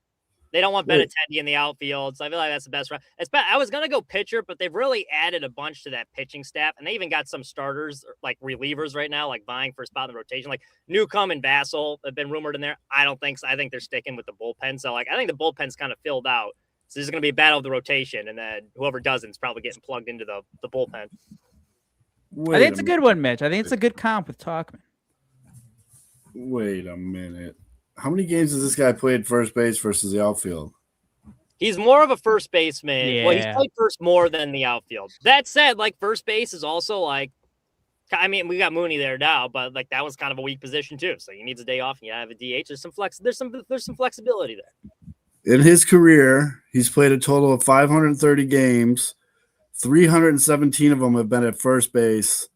Speaker 5: They don't want Benintendi in the outfield, so I feel like that's the best round. I was gonna go pitcher, but they've really added a bunch to that pitching staff, and they even got some starters like relievers right now, like vying for a spot in the rotation. Like Newcomb and Vassell have been rumored in there. I don't think so. I think they're sticking with the bullpen. So like I think the bullpen's kind of filled out. So this is gonna be a battle of the rotation, and then whoever doesn't is probably getting plugged into the bullpen.
Speaker 3: I think it's a good one, Mitch. I think it's a good comp with Tauchman.
Speaker 2: Wait a minute. How many games has this guy played first base versus the outfield?
Speaker 5: He's more of a first baseman.
Speaker 3: Yeah.
Speaker 5: Well, he's played first more than the outfield. That said, like first base is also like, I mean, we got Mooney there now, but like that was kind of a weak position too. So he needs a day off and you have a DH. There's some flexibility there.
Speaker 2: In his career, he's played a total of 530 games. 317 of them have been at first base.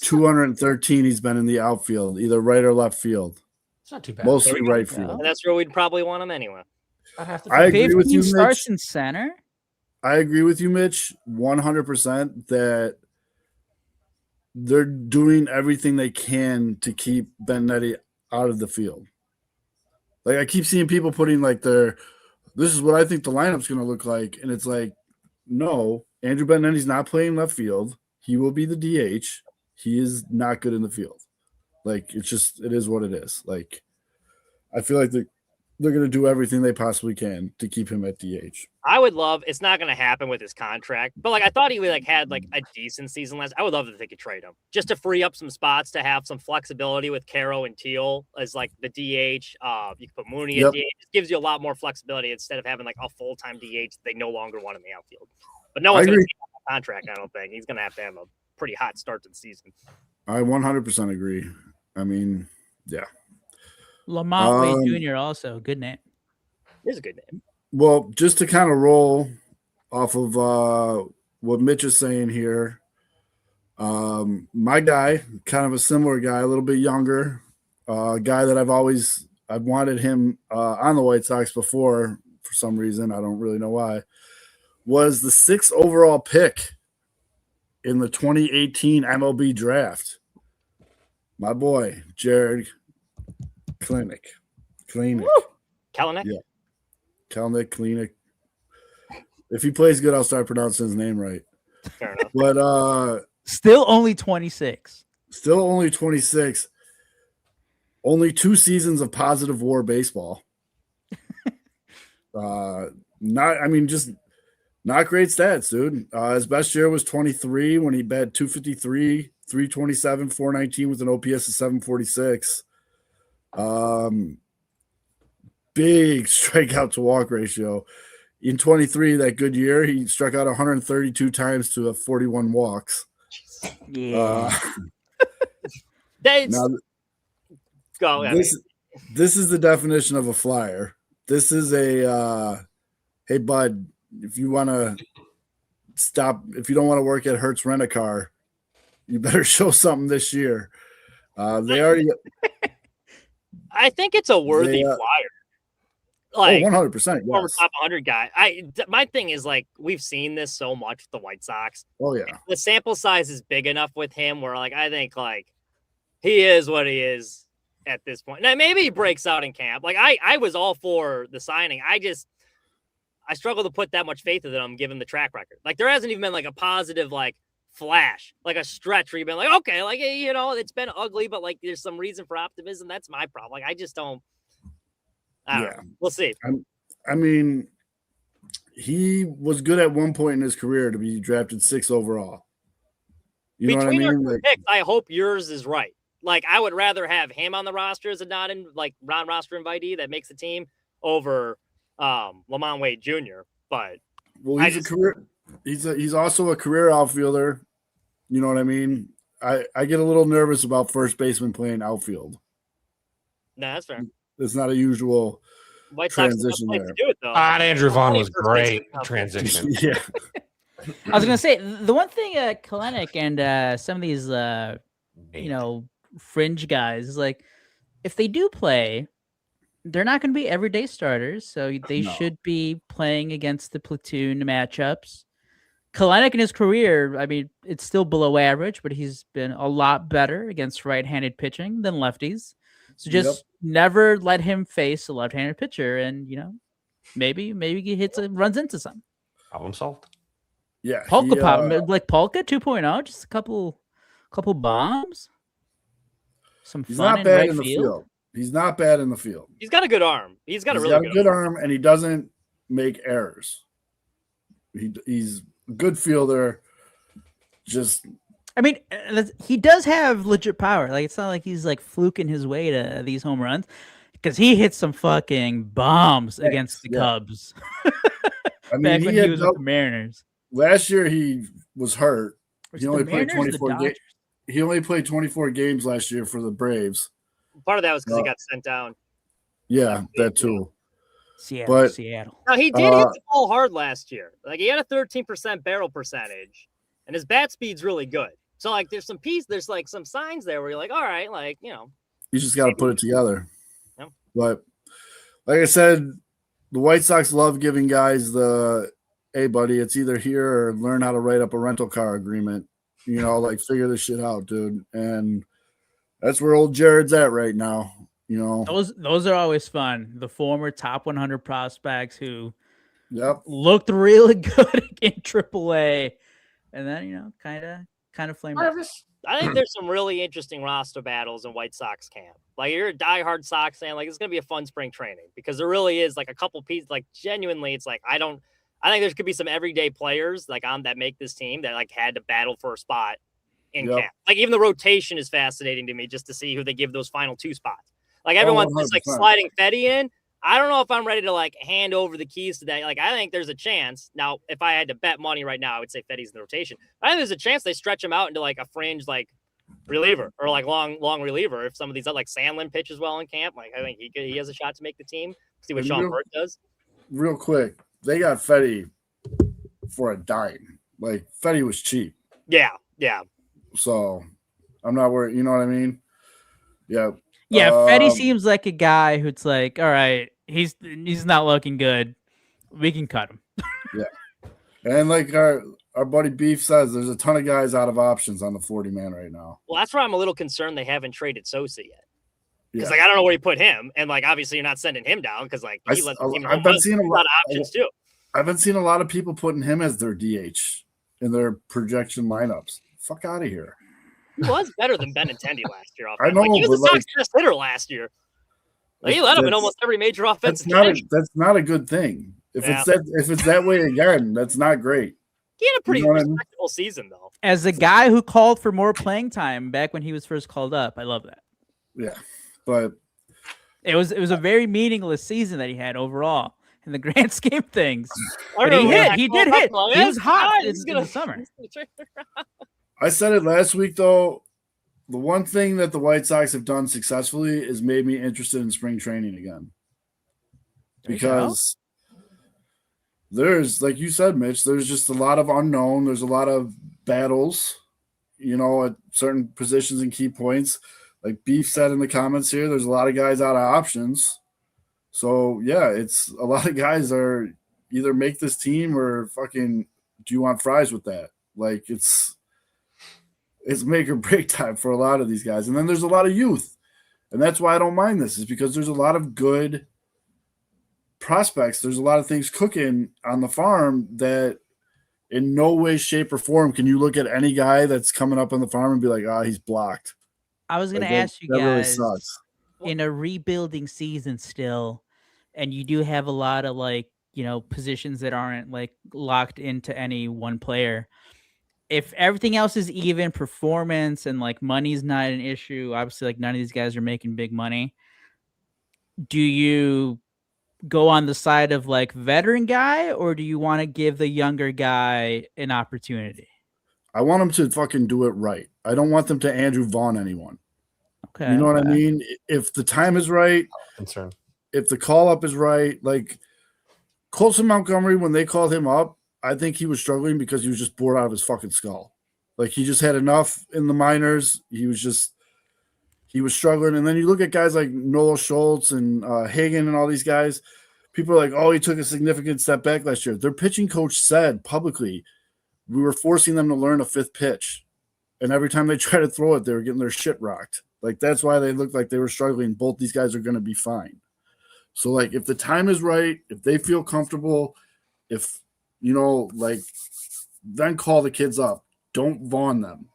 Speaker 2: 213 he's been in the outfield, either right or left field.
Speaker 4: It's not too bad.
Speaker 2: Mostly right field.
Speaker 5: And that's where we'd probably want him anyway.
Speaker 2: I agree with you,
Speaker 3: starts
Speaker 2: Mitch.
Speaker 3: in center.
Speaker 2: I agree with you, Mitch, 100% that they're doing everything they can to keep Benetti out of the field. Like, I keep seeing people putting like this is what I think the lineup's going to look like. And it's like, no, Andrew Benetti's not playing left field. He will be the DH. He is not good in the field. Like, it is what it is. Like, I feel like they're going to do everything they possibly can to keep him at DH.
Speaker 5: I would love, it's not going to happen with his contract, but like I thought he would had like a decent season last. I would love if they could trade him just to free up some spots to have some flexibility with Caro and Teal as like the DH. You can put Mooney at DH. It gives you a lot more flexibility instead of having like a full-time DH they no longer want in the outfield. But no one's going to take a contract, I don't think. He's going to have a pretty hot start to the season.
Speaker 2: I 100% agree. I mean, yeah.
Speaker 3: Lamont Wade Jr. also good name.
Speaker 5: It's a good name.
Speaker 2: Well, just to kind of roll off of what Mitch is saying here, my guy, kind of a similar guy, a little bit younger, guy that I've wanted him on the White Sox before for some reason. I don't really know why. Was the 6th overall pick in the 2018 MLB draft. My boy, Jared Kelenic.
Speaker 5: Kelenic?
Speaker 2: Yeah. Kelenic. If he plays good, I'll start pronouncing his name right.
Speaker 5: Fair enough.
Speaker 2: But
Speaker 3: still only 26.
Speaker 2: Still only 26. Only 2 seasons of positive WAR baseball. Not great stats, dude. His best year was 23 when he batted 253, 327, 419 with an OPS of 746. Big strikeout to walk ratio. In 23, that good year, he struck out 132 times to have 41 walks.
Speaker 3: Yeah.
Speaker 2: This is the definition of a flyer. This is a hey bud, if you want to if you don't want to work at Hertz Rent-A-Car, you better show something this year. I
Speaker 5: think it's a worthy flyer. Like
Speaker 2: 100%.
Speaker 5: Former top 100 guy. My thing is like we've seen this so much with the White Sox.
Speaker 2: Oh yeah.
Speaker 5: The sample size is big enough with him where like I think like he is what he is at this point. Now maybe he breaks out in camp. Like I was all for the signing. I struggle to put that much faith in him given the track record. Like there hasn't even been like a positive like flash, like a stretch where you've been like, okay, like it's been ugly, but like there's some reason for optimism. That's my problem. Like I just don't. I don't know. We'll see.
Speaker 2: I mean, he was good at one point in his career to be drafted 6th overall. You know what I mean?
Speaker 5: Our picks, I hope yours is right. Like I would rather have him on the roster as a non-roster invitee that makes the team over Lamont Wade Jr. But
Speaker 2: he's also a career outfielder. You know what I mean? I get a little nervous about first baseman playing outfield.
Speaker 5: No, that's fair.
Speaker 2: It's not a usual transition there.
Speaker 5: To do it, though.
Speaker 4: Andrew Vaughn was great transition.
Speaker 2: Yeah.
Speaker 3: I was gonna say the one thing Kelenic and some of these fringe guys is like if they do play, they're not going to be everyday starters, so they should be playing against the platoon matchups. Kelenic in his career, I mean, it's still below average, but he's been a lot better against right-handed pitching than lefties. So just never let him face a left-handed pitcher, and maybe he runs into some.
Speaker 4: Problem solved.
Speaker 2: Yeah,
Speaker 3: Polka pop, like Polka 2.0, just a couple bombs. Some
Speaker 2: he's
Speaker 3: fun
Speaker 2: not bad
Speaker 3: right
Speaker 2: in the
Speaker 3: field.
Speaker 2: field. He's not bad in the field.
Speaker 5: He's got a good arm. He's got a really good
Speaker 2: arm, and he doesn't make errors. He's a good fielder.
Speaker 3: I mean, he does have legit power. Like it's not like he's like fluking his way to these home runs because he hit some fucking bombs against the Cubs.
Speaker 2: I mean,
Speaker 3: back when he was with the Mariners.
Speaker 2: Last year he was hurt.
Speaker 3: He only played
Speaker 2: 24 games. He only played 24 games last year for the Braves.
Speaker 5: Part of that was because he got sent down.
Speaker 2: Yeah, that too.
Speaker 3: Seattle.
Speaker 5: Now he did hit the ball hard last year. Like he had a 13% barrel percentage, and his bat speed's really good. So like, there's like some signs there where you're like, all right, like, you
Speaker 2: just got to put it together.
Speaker 5: Yeah.
Speaker 2: But like I said, the White Sox love giving guys hey, buddy, it's either here or learn how to write up a rental car agreement. Like figure this shit out, dude. And that's where old Jared's at right now.
Speaker 3: Those are always fun. The former top 100 prospects who
Speaker 2: looked
Speaker 3: really good in AAA, and then kind of flamed out.
Speaker 5: I think there's some really interesting roster battles in White Sox camp. Like, you're a diehard Sox fan, like, it's gonna be a fun spring training because there really is like a couple pieces. Like, genuinely, it's like I think there could be some everyday players like that make this team that like had to battle for a spot in camp. Like, even the rotation is fascinating to me just to see who they give those final 2 spots. Like, everyone's just like sliding Fetty in. I don't know if I'm ready to like hand over the keys to that. Like, I think there's a chance. Now, if I had to bet money right now, I would say Fetty's in the rotation. I think there's a chance they stretch him out into like a fringe like reliever or like long reliever. If some of these like Sandlin pitches well in camp, like I think he has a shot to make the team. See what Sean Burt does. Real
Speaker 2: quick, they got Fetty for a dime. Like, Fetty was cheap.
Speaker 5: Yeah.
Speaker 2: So I'm not worried. You know what I mean? Yeah.
Speaker 3: Yeah, Fetty seems like a guy who's like, all right, he's not looking good. We can cut him.
Speaker 2: Yeah. And like our buddy Beef says, there's a ton of guys out of options on the 40-man right now.
Speaker 5: Well, that's why I'm a little concerned they haven't traded Sosa yet. Because like I don't know where you put him, and like obviously you're not sending him down because like he lets the team. I've been seeing a lot of options too.
Speaker 2: I've been seeing a lot of people putting him as their DH in their projection lineups. Fuck out of here.
Speaker 5: He was better than Benintendi last year.
Speaker 2: I know,
Speaker 5: like, he was
Speaker 2: but
Speaker 5: the Sox best hitter last year. Like, he led him in almost every major offensive catch.
Speaker 2: That's not a good thing. If it's that way again, that's not great.
Speaker 5: He had a pretty respectable season, though.
Speaker 3: As a guy who called for more playing time back when he was first called up, I love that.
Speaker 2: Yeah, but
Speaker 3: it was a very meaningless season that he had overall in the grand scheme of things.
Speaker 5: But
Speaker 3: he did hit. He was hot in the summer.
Speaker 2: I said it last week, though. The one thing that the White Sox have done successfully is made me interested in spring training again. Because there's, like you said, Mitch, there's just a lot of unknown. There's a lot of battles, at certain positions and key points. Like Beef said in the comments here, there's a lot of guys out of options. So, yeah, it's a lot of guys are either make this team or fucking do you want fries with that? Like, it's make or break time for a lot of these guys. And then there's a lot of youth. And that's why I don't mind this, is because there's a lot of good prospects. There's a lot of things cooking on the farm that in no way, shape, or form can you look at any guy that's coming up on the farm and be like, he's blocked.
Speaker 3: I was going to ask you guys,
Speaker 2: really sucks.
Speaker 3: In a rebuilding season still, and you do have a lot of positions that aren't like locked into any one player. If everything else is even, performance and like money's not an issue, obviously like none of these guys are making big money. Do you go on the side of like veteran guy, or do you want to give the younger guy an opportunity?
Speaker 2: I want them to fucking do it right. I don't want them to Andrew Vaughn anyone.
Speaker 3: Okay.
Speaker 2: You know what I mean? If the time is right, if the call up is right, like Colson Montgomery, when they called him up, I think he was struggling because he was just bored out of his fucking skull. Like, he just had enough in the minors. He was struggling. And then you look at guys like Noah Schultz and Hagen and all these guys. People are like, he took a significant step back last year. Their pitching coach said publicly, we were forcing them to learn a fifth pitch. And every time they try to throw it, they were getting their shit rocked. Like, that's why they looked like they were struggling. Both these guys are going to be fine. So, like, if the time is right, if they feel comfortable, then call the kids up. Don't Vaughn them.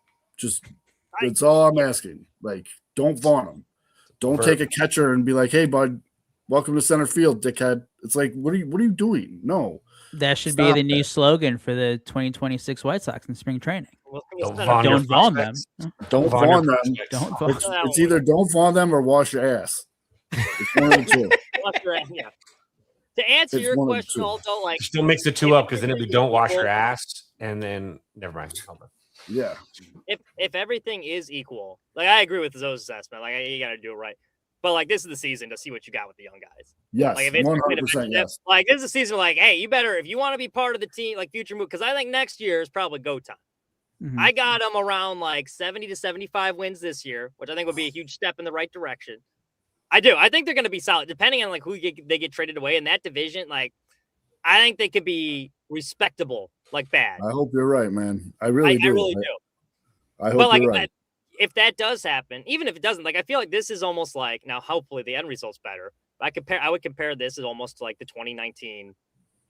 Speaker 2: That's all I'm asking. Like, don't Vaughn them. Don't take a catcher and be like, hey, bud, welcome to center field, dickhead. It's like, what are you doing? No.
Speaker 3: That should be the new slogan for the 2026 White Sox in spring training.
Speaker 5: Don't
Speaker 3: Vaughn them.
Speaker 2: Don't Vaughn them. It's either don't Vaughn them or wash your ass. It's one of the two.
Speaker 5: Yeah. To answer your question, also, like,
Speaker 4: still mix the two up because then it'd be don't wash your ass, and then never mind.
Speaker 2: Yeah.
Speaker 5: If everything is equal, like, I agree with Zoe's assessment. Like, you got to do it right. But like, this is the season to see what you got with the young guys.
Speaker 2: Yes,
Speaker 5: like, if it's
Speaker 2: 100%. Yes.
Speaker 5: Like, this is a season. Like, hey, you better, if you want to be part of the team, like future move, because I think next year is probably go time.
Speaker 3: Mhm.
Speaker 5: I got them around like 70 to 75 wins this year, which I think would be a huge step in the right direction. I do. I think they're going to be solid, depending on like who they get traded away in that division. Like, I think they could be respectable, like bad.
Speaker 2: I hope you're right, man. I really do.
Speaker 5: I really do.
Speaker 2: I hope
Speaker 5: But like,
Speaker 2: you're right.
Speaker 5: if that does happen, even if it doesn't, like, I feel like this is almost like, now hopefully the end result's better. I would compare this as almost to like the 2019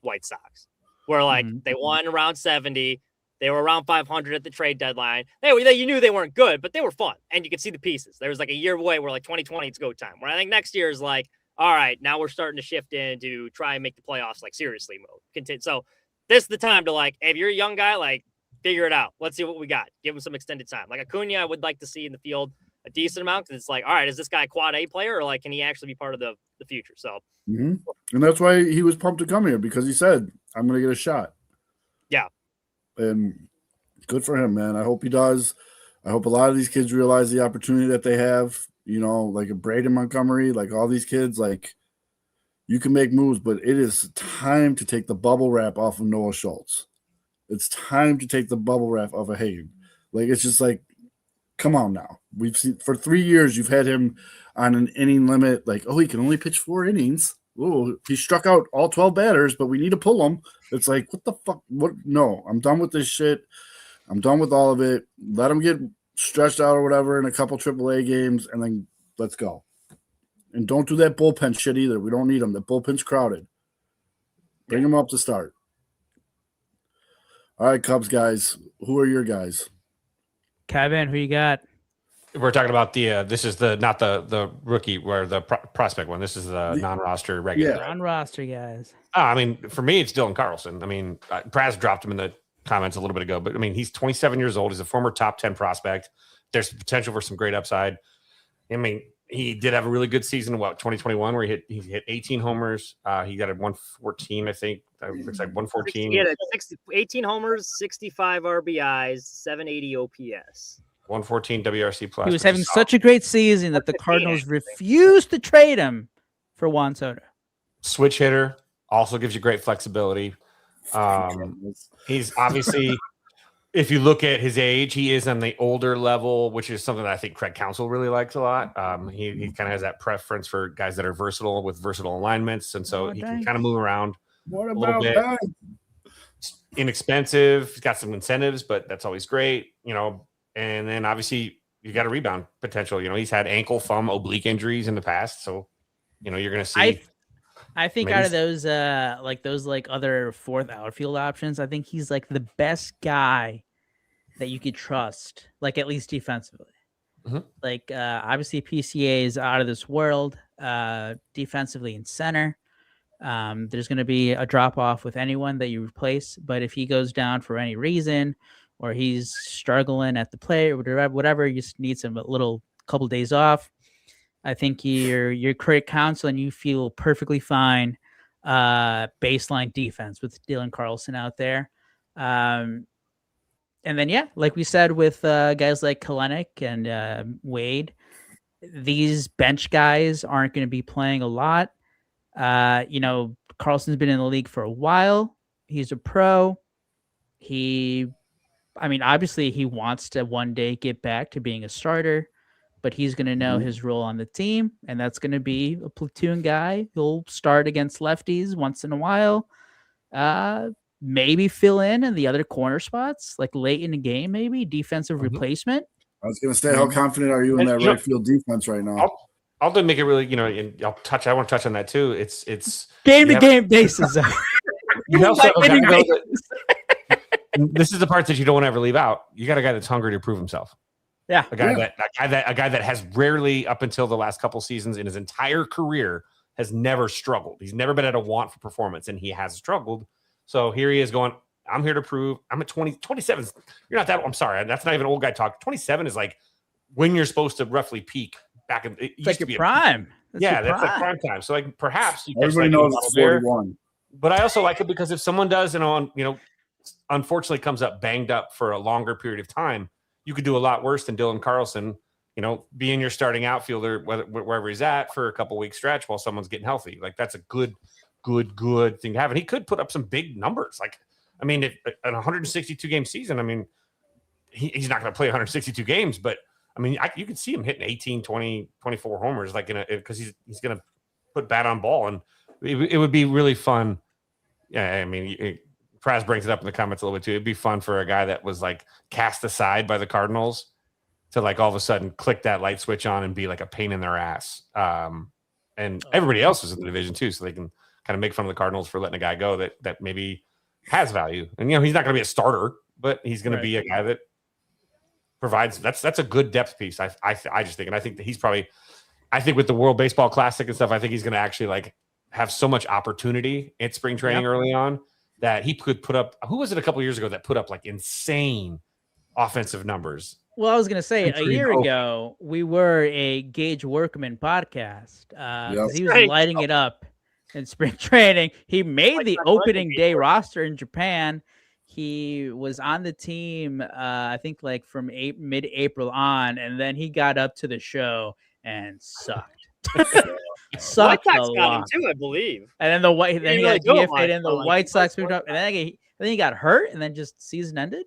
Speaker 5: White Sox, where like they won around 70. They were around 500 at the trade deadline. You knew they weren't good, but they were fun, and you could see the pieces. There was like a year away where like 2020 it's go time. Where I think next year is like, all right, now we're starting to shift into try and make the playoffs like seriously mode. So this is the time to like, if you're a young guy, like figure it out. Let's see what we got. Give him some extended time. Like Acuna, I would like to see in the field a decent amount, because it's like, all right, is this guy a quad A player, or like can he actually be part of the future? So,
Speaker 2: and that's why he was pumped to come here, because he said, "I'm going to get a shot."
Speaker 5: Yeah,
Speaker 2: and good for him, man. I hope he does. I hope a lot of these kids realize the opportunity that they have. You know, like a Braden Montgomery, like all these kids, like you can make moves, but it is time to take the bubble wrap off of Noah Schultz. It's time to take the bubble wrap off of Hagen. Like, it's just like, come on now. We've seen for 3 years you've had him on an inning limit. Like, oh, he can only pitch 4 innings. Oh, he struck out all 12 batters, but we need to pull him. It's like, what the fuck? What? No, I'm done with this shit. I'm done with all of it. Let him get stretched out or whatever in a couple AAA games, and then let's go. And don't do that bullpen shit either. We don't need him. The bullpen's crowded. Bring him up to start. All right, Cubs guys. Who are your guys?
Speaker 3: Kevin, who you got?
Speaker 4: We're talking about the this is the not the rookie or the prospect one. This is the non-roster regular.
Speaker 2: Yeah.
Speaker 3: Non-roster guys.
Speaker 4: I mean, for me, it's Dylan Carlson. I mean, Praz dropped him in the comments a little bit ago, but I mean, he's 27 years old. He's a former top 10 prospect. There's potential for some great upside. I mean, he did have a really good season in 2021, where he hit 18 homers. He got a 114, I think. Looks like 114.
Speaker 5: He had 18 homers, 65 RBIs, 780 OPS.
Speaker 4: 114 WRC plus.
Speaker 3: He was having such a great season that the Cardinals refused to trade him for Juan Soto.
Speaker 4: Switch hitter, also gives you great flexibility. He's obviously, if you look at his age, he is on the older level, which is something that I think Craig Counsell really likes a lot. He kind of has that preference for guys that are versatile with versatile alignments, and so he can kind of move around
Speaker 2: What
Speaker 4: a little bit.
Speaker 2: that?
Speaker 4: Inexpensive. He's got some incentives, but that's always great, you know. And then obviously you got a rebound potential. You know, he's had ankle, thumb, oblique injuries in the past, so you know you're going to see.
Speaker 3: I think out of those other fourth outfield options, I think he's like the best guy that you could trust, like at least defensively.
Speaker 4: Mm-hmm.
Speaker 3: Like obviously PCA is out of this world defensively in center. There's going to be a drop off with anyone that you replace, but if he goes down for any reason, or he's struggling at the plate or whatever, you just need some little couple days off. I think your Craig Counsell and you feel perfectly fine baseline defense with Dylan Carlson out there. And then, yeah, like we said with guys like Kalenic and Wade, these bench guys aren't going to be playing a lot. You know, Carlson's been in the league for a while. He's a pro. Obviously he wants to one day get back to being a starter, but he's going to know his role on the team, and that's going to be a platoon guy. He'll start against lefties once in a while, maybe fill in the other corner spots, like late in the game, maybe defensive replacement.
Speaker 2: I was going to say, how confident are you in that right field defense right now?
Speaker 4: I'll make it really, you know, and I want to touch on that too. It's
Speaker 3: game to game basis.
Speaker 4: You also this is the part that you don't want to ever leave out. You got a guy that's hungry to prove himself.
Speaker 3: Yeah,
Speaker 4: a guy that has rarely, up until the last couple seasons in his entire career, has never struggled. He's never been at a want for performance, and he has struggled. So here he is going, I'm here to prove. I'm at 27. You're not that. I'm sorry, that's not even old guy talk. 27 is like when you're supposed to roughly peak back in. It
Speaker 3: like your prime.
Speaker 4: That's like prime time. So like perhaps you
Speaker 2: everybody knows it's 41.
Speaker 4: But I also like it because if someone does, unfortunately comes up banged up for a longer period of time, you could do a lot worse than Dylan Carlson, being your starting outfielder, wherever he's at for a couple weeks stretch while someone's getting healthy. Like that's a good thing to have. And he could put up some big numbers. Like, I mean, if an 162 game season, I mean, he's not going to play 162 games, but I mean, you could see him hitting 18, 20, 24 homers, like because he's going to put bat on ball, and it would be really fun. Yeah, I mean, Praz brings it up in the comments a little bit too. It'd be fun for a guy that was like cast aside by the Cardinals to like all of a sudden click that light switch on and be like a pain in their ass. And everybody else is in the division too, so they can kind of make fun of the Cardinals for letting a guy go that maybe has value. And he's not going to be a starter, but he's going to be a guy that provides. That's a good depth piece. I just think, and I think that he's probably. I think with the World Baseball Classic and stuff, I think he's going to actually like have so much opportunity at spring training early on that he could put up. Who was it a couple of years ago that put up like insane offensive numbers?
Speaker 3: Well, I was going to say a year ago, we were a Gage Workman podcast. He was lighting it up in spring training. He made the opening day roster in Japan. He was on the team, I think, like from mid-April on, and then he got up to the show and sucked.
Speaker 5: White Sox got him too, I believe.
Speaker 3: And then he got DFA'd, and the White Sox moved up, and then he got hurt, and then just season ended.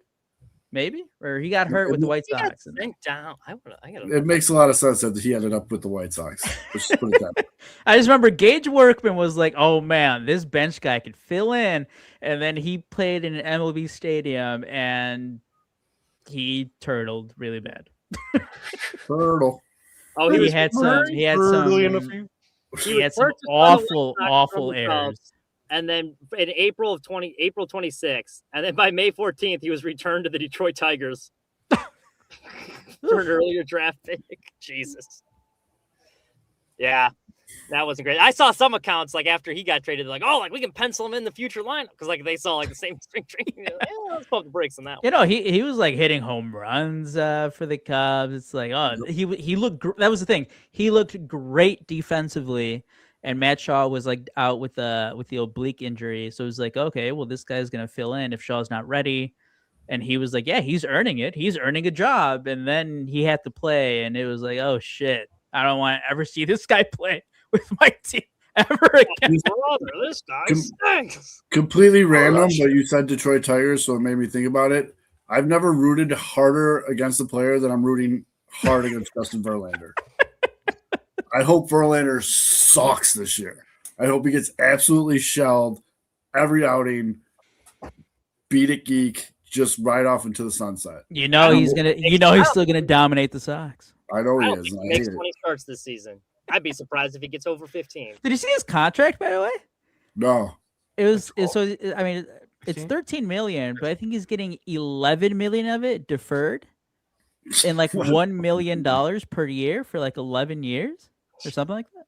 Speaker 3: Maybe, or he got hurt with the White Sox.
Speaker 2: It makes a lot of sense that he ended up with the White Sox. Let's just put it that way.
Speaker 3: I just remember Gage Workman was like, "Oh man, this bench guy could fill in," and then he played in an MLB stadium and he turtled really bad.
Speaker 2: Turtle.
Speaker 3: Oh, he had some awful errors.
Speaker 5: And then in April 26th, and then by May 14th, he was returned to the Detroit Tigers. Turned earlier draft pick. Jesus. Yeah, that wasn't great. I saw some accounts like after he got traded, like, oh, like we can pencil him in the future lineup because like they saw like the same spring training. Like, let's pump the brakes on that one.
Speaker 3: He was like hitting home runs for the Cubs. It's like, oh, he looked. That was the thing. He looked great defensively. And Matt Shaw was like out with the oblique injury. So it was like, okay, well, this guy's going to fill in if Shaw's not ready. And he was like, yeah, he's earning it. He's earning a job. And then he had to play. And it was like, oh, shit. I don't want to ever see this guy play with my team ever again.
Speaker 5: This guy stinks.
Speaker 2: Completely random, but you said Detroit Tigers, so it made me think about it. I've never rooted harder against a player than I'm rooting hard against Justin Verlander. I hope Verlander sucks this year. I hope he gets absolutely shelled every outing. Beat it, geek. Just right off into the sunset.
Speaker 3: He's still gonna dominate the Sox.
Speaker 2: I know he is.
Speaker 5: He makes 20 starts this season. I'd be surprised if he gets over 15.
Speaker 3: Did you see his contract, by the way?
Speaker 2: No.
Speaker 3: It's $13 million, but I think he's getting $11 million of it deferred, and like $1 million per year for like 11 years. Or something like that.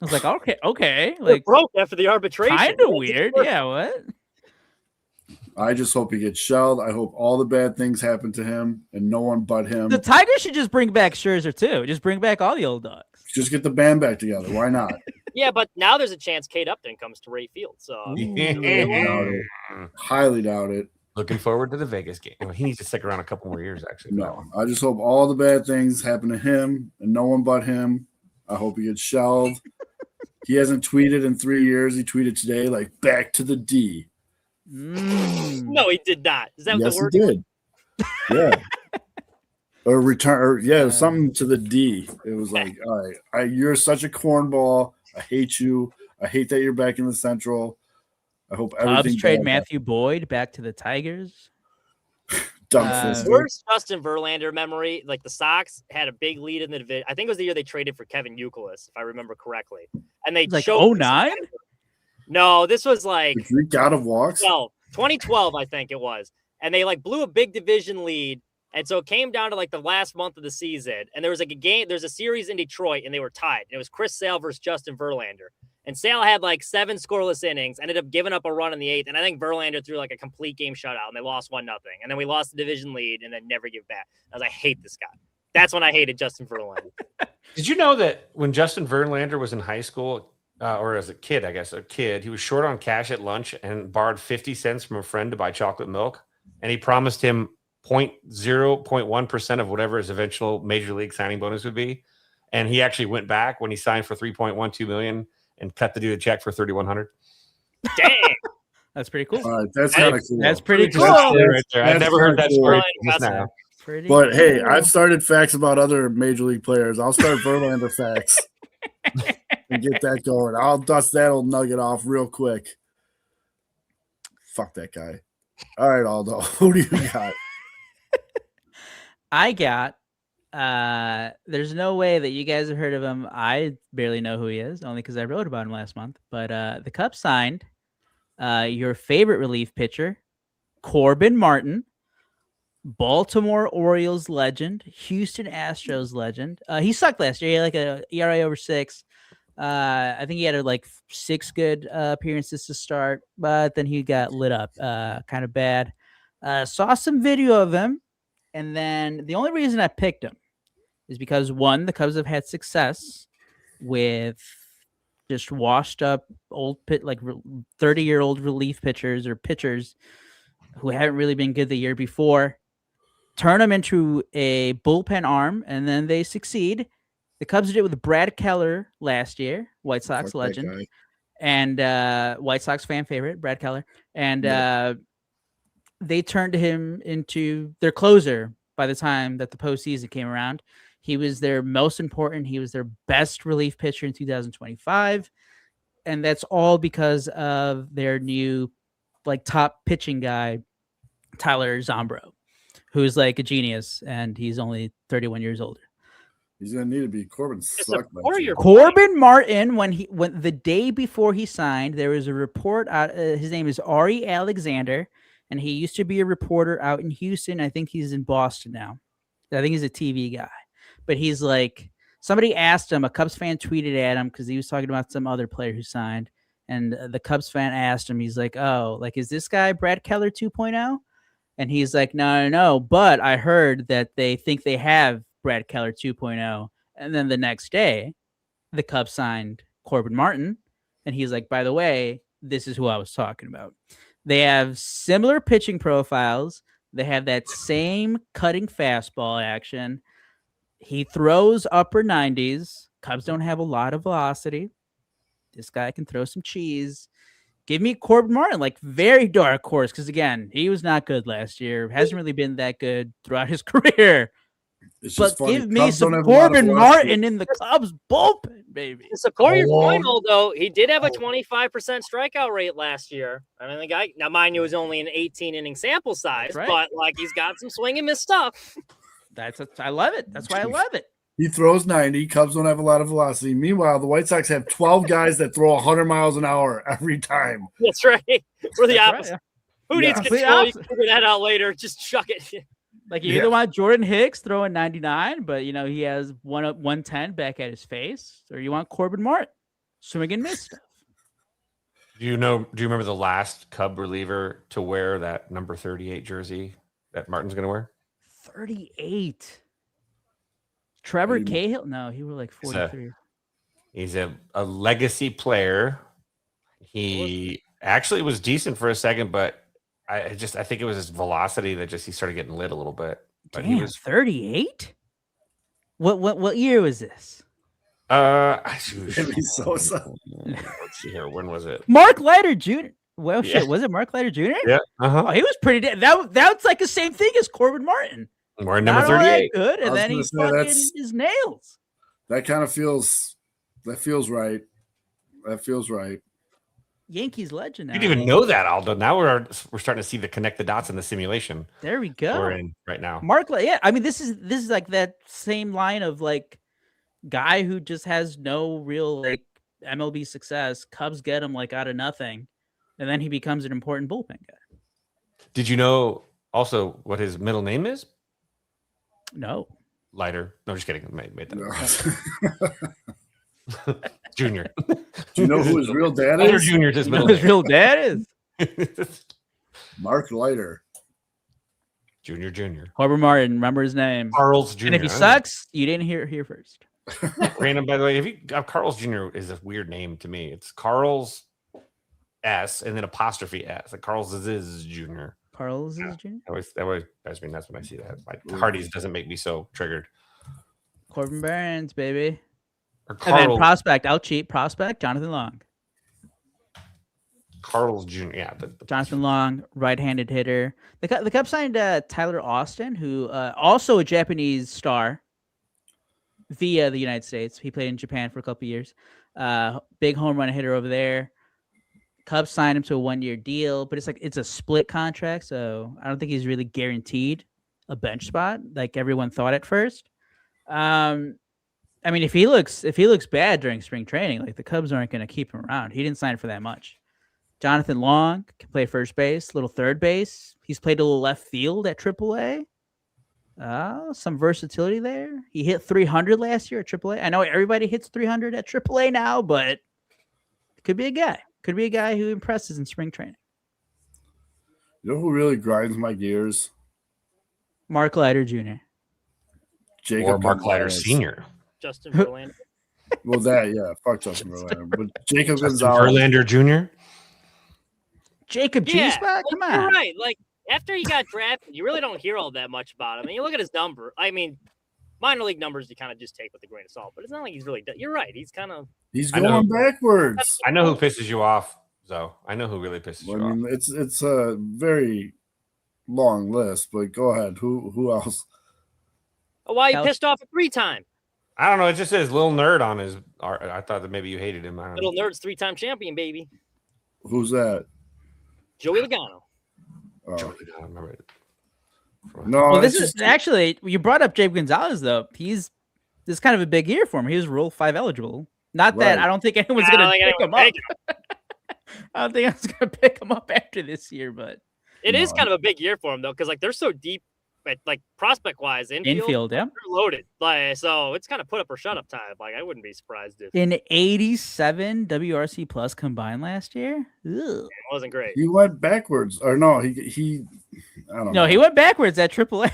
Speaker 3: I was like, okay, like
Speaker 5: broke after the arbitration.
Speaker 3: Kind of weird, yeah. What?
Speaker 2: I just hope he gets shelled. I hope all the bad things happen to him and no one but him.
Speaker 3: The Tigers should just bring back Scherzer too. Just bring back all the old dogs.
Speaker 2: Just get the band back together. Why not?
Speaker 5: Yeah, but now there's a chance Kate Upton comes to Ray Field. So
Speaker 2: highly doubt it.
Speaker 4: Looking forward to the Vegas game. He needs to stick around a couple more years. Actually,
Speaker 2: no. I just hope all the bad things happen to him and no one but him. I hope he gets shelled. He hasn't tweeted in 3 years. He tweeted today, like, back to the D.
Speaker 5: No, he did not. Is that
Speaker 2: yes,
Speaker 5: the word?
Speaker 2: He did. Yeah. Or return. Something to the D. It was like, all right, you're such a cornball. I hate you. I hate that you're back in the Central. I hope everything.
Speaker 3: Cubs trade Matthew Boyd back to the Tigers.
Speaker 5: Where's Justin Verlander memory? Like the Sox had a big lead in the division. I think it was the year they traded for Kevin Youkilis, if I remember correctly. And they
Speaker 3: like 09?
Speaker 5: No, this was like
Speaker 2: God of walks.
Speaker 5: 2012, I think it was. And they like blew a big division lead. And so it came down to like the last month of the season. And there was like a game, there's a series in Detroit, and they were tied. And it was Chris Sale versus Justin Verlander. And Sale had like 7 scoreless innings, ended up giving up a run in the 8th. And I think Verlander threw like a complete game shutout, and they lost 1-0. And then we lost the division lead and then never give back. I was like, I hate this guy. That's when I hated Justin Verlander.
Speaker 4: Did you know that when Justin Verlander was in high school, or as a kid, he was short on cash at lunch and borrowed 50 cents from a friend to buy chocolate milk. And he promised him 0.1% of whatever his eventual major league signing bonus would be. And he actually went back when he signed for $3.12 million and cut the dude a check for $3,100.
Speaker 5: Dang.
Speaker 3: That's pretty cool.
Speaker 2: All right, that's kind of cool.
Speaker 3: That's pretty cool.
Speaker 4: Right there. I've never heard that story. Just
Speaker 5: Really
Speaker 4: now.
Speaker 3: Pretty
Speaker 2: But hey,
Speaker 3: cool.
Speaker 2: I've started facts about other major league players. I'll start Verlander facts and get that going. I'll dust that old nugget off real quick. Fuck that guy. All right, Aldo, who do you got?
Speaker 3: I got. There's no way that you guys have heard of him. I barely know who he is, only because I wrote about him last month. But the Cubs signed your favorite relief pitcher, Corbin Martin, Baltimore Orioles legend, Houston Astros legend. He sucked last year. He had like a ERA over 6. I think he had like 6 good appearances to start, but then he got lit up kind of bad. Saw some video of him, and then the only reason I picked him is because, one, the Cubs have had success with just washed up old 30-year-old relief pitchers or pitchers who haven't really been good the year before. Turn them into a bullpen arm, and then they succeed. The Cubs did it with Brad Keller last year, White Sox legend, and White Sox fan favorite, Brad Keller. And they turned him into their closer by the time that the postseason came around. He was their most important. He was their best relief pitcher in 2025. And that's all because of their new top pitching guy, Tyler Zombro, who's like a genius, and he's only 31 years older.
Speaker 2: He's gonna need to be Corbin.
Speaker 3: Corbin Martin, when the day before he signed, there was a report out. His name is Ari Alexander, and he used to be a reporter out in Houston. I think he's in Boston now. I think he's a TV guy, but he's like, somebody asked him. A Cubs fan tweeted at him because he was talking about some other player who signed, and the Cubs fan asked him. He's like, "Oh, is this guy Brad Keller 2.0?" And he's like, no, but I heard that they think they have Brad Keller 2.0. And then the next day, the Cubs signed Corbin Martin. And he's like, by the way, this is who I was talking about. They have similar pitching profiles. They have that same cutting fastball action. He throws upper 90s. Cubs don't have a lot of velocity. This guy can throw some cheese. Give me Corbin Martin, very dark horse, because, again, he was not good last year. Hasn't really been that good throughout his career. But give me some Corbin Martin in the Cubs bullpen, baby.
Speaker 5: To support your point, although he did have a 25% strikeout rate last year. I mean, the guy, now mind you, it was only an 18-inning sample size, but he's got some swing and miss stuff.
Speaker 3: I love it. That's why I love it.
Speaker 2: He throws 90. Cubs don't have a lot of velocity. Meanwhile, the White Sox have 12 guys that throw 100 miles an hour every time.
Speaker 5: That's right. We're the opposite.
Speaker 3: Right,
Speaker 5: yeah. Who needs control? You can figure that out later. Just chuck it.
Speaker 3: You either want Jordan Hicks throwing 99, but he has 110 back at his face, or you want Corbin Martin swing and miss stuff.
Speaker 4: Do you remember the last Cub reliever to wear that number 38 jersey that Martin's going to wear?
Speaker 3: 38. Trevor Cahill? No, he was 43.
Speaker 4: He's a legacy player. He actually was decent for a second, but I think it was his velocity that he started getting lit a little bit. But
Speaker 3: Damn, he was 38. What year was this?
Speaker 4: Let's see here. When was it?
Speaker 3: Mark Leiter Jr. Well, shit, was it Mark Leiter Jr.?
Speaker 4: Yeah. Uh-huh.
Speaker 3: Oh, he was pretty dead. That's like the same thing as Corbin Martin.
Speaker 4: We're number 38.
Speaker 3: Good, and then he's fucking his nails.
Speaker 2: That kind of feels right. That feels right.
Speaker 3: Yankees legend. Now.
Speaker 4: You didn't even know that, Aldo. Now we're starting to see the connect the dots in the simulation.
Speaker 3: There we go.
Speaker 4: We're in right now.
Speaker 3: Mark, yeah. I mean, this is like that same line of guy who just has no real MLB success. Cubs get him out of nothing, and then he becomes an important bullpen guy.
Speaker 4: Did you know also what his middle name is?
Speaker 3: No.
Speaker 4: Leiter. No, just kidding. I made that. No. Junior.
Speaker 2: Do you know who his real dad
Speaker 4: Leiter
Speaker 2: is?
Speaker 4: Junior is his middle
Speaker 3: name. His real dad is
Speaker 2: Mark Leiter.
Speaker 4: Junior.
Speaker 3: Corbin Martin. Remember his name.
Speaker 4: Carl's Jr.
Speaker 3: And if he sucks, you didn't hear it here first.
Speaker 4: Random, by the way. Carl's Jr. is a weird name to me. It's Carl's S and then apostrophe S. Carl's is Jr.
Speaker 3: Carl's is Jr.
Speaker 4: That always drives me nuts when I see that. Hardy's doesn't make me so triggered.
Speaker 3: Corbin Burns, baby.
Speaker 4: Or
Speaker 3: and then prospect, I'll cheat. Prospect, Jonathan Long.
Speaker 4: Carl's Jr. Yeah,
Speaker 3: Jonathan Long, right-handed hitter. The Cubs signed Tyler Austin, who also a Japanese star via the United States. He played in Japan for a couple years. Big home run hitter over there. Cubs signed him to a 1-year deal, but it's a split contract, so I don't think he's really guaranteed a bench spot like everyone thought at first. I mean, if he looks bad during spring training, like the Cubs aren't going to keep him around. He didn't sign for that much. Jonathan Long can play first base, little third base. He's played a little left field at AAA. Some versatility there. He hit 300 last year at AAA. I know everybody hits 300 at AAA now, but it could be a guy. Could be a guy who impresses in spring training.
Speaker 2: You know who really grinds my gears?
Speaker 3: Mark Leiter Jr.
Speaker 2: Jacob
Speaker 4: or Mark Leiter
Speaker 2: Gonzalez.
Speaker 4: Sr.
Speaker 5: Justin Verlander.
Speaker 2: Well, fuck Justin Verlander. But Jacob
Speaker 4: Justin
Speaker 2: Gonzalez.
Speaker 4: Verlander Jr.
Speaker 3: Jacob G-Spot? Come on.
Speaker 5: You're right. Like, after he got drafted, you really don't hear all that much about him. And you look at his number. I mean, minor league numbers you kind of just take with a grain of salt. But it's not like he's really. You're right. He's kind of.
Speaker 2: He's going backwards.
Speaker 4: I know who pisses you off, though. I know who really pisses you
Speaker 2: I mean,
Speaker 4: off.
Speaker 2: it's a very long list, but go ahead. Who else?
Speaker 5: Oh, why you pissed off a 3-time?
Speaker 4: I don't know. It just says little nerd on his. I thought that maybe you hated him. I don't
Speaker 5: Little
Speaker 4: know.
Speaker 5: Nerd's 3-time champion, baby.
Speaker 2: Who's that?
Speaker 5: Joey Logano.
Speaker 2: Oh.
Speaker 4: I remember it.
Speaker 2: No,
Speaker 3: Well, this
Speaker 2: it's
Speaker 3: is
Speaker 2: just
Speaker 3: actually, you brought up Jacob Gonzalez, though. This is kind of a big year for him. He was Rule 5 eligible. Not that
Speaker 2: Right.
Speaker 3: I don't think anyone's going to pick him up. I don't think anyone's going to pick him up after this year, but
Speaker 5: It is kind of a big year for him, though, because like they're so deep, like prospect-wise,
Speaker 3: infield, yeah.
Speaker 5: they're loaded. Like, so it's kind of put up or shut up time. Like, I wouldn't be surprised if
Speaker 3: In 87 WRC plus combined last year. Ugh.
Speaker 5: it wasn't great.
Speaker 2: he went backwards. Or no, he I don't know.
Speaker 3: No, he went backwards at AAA.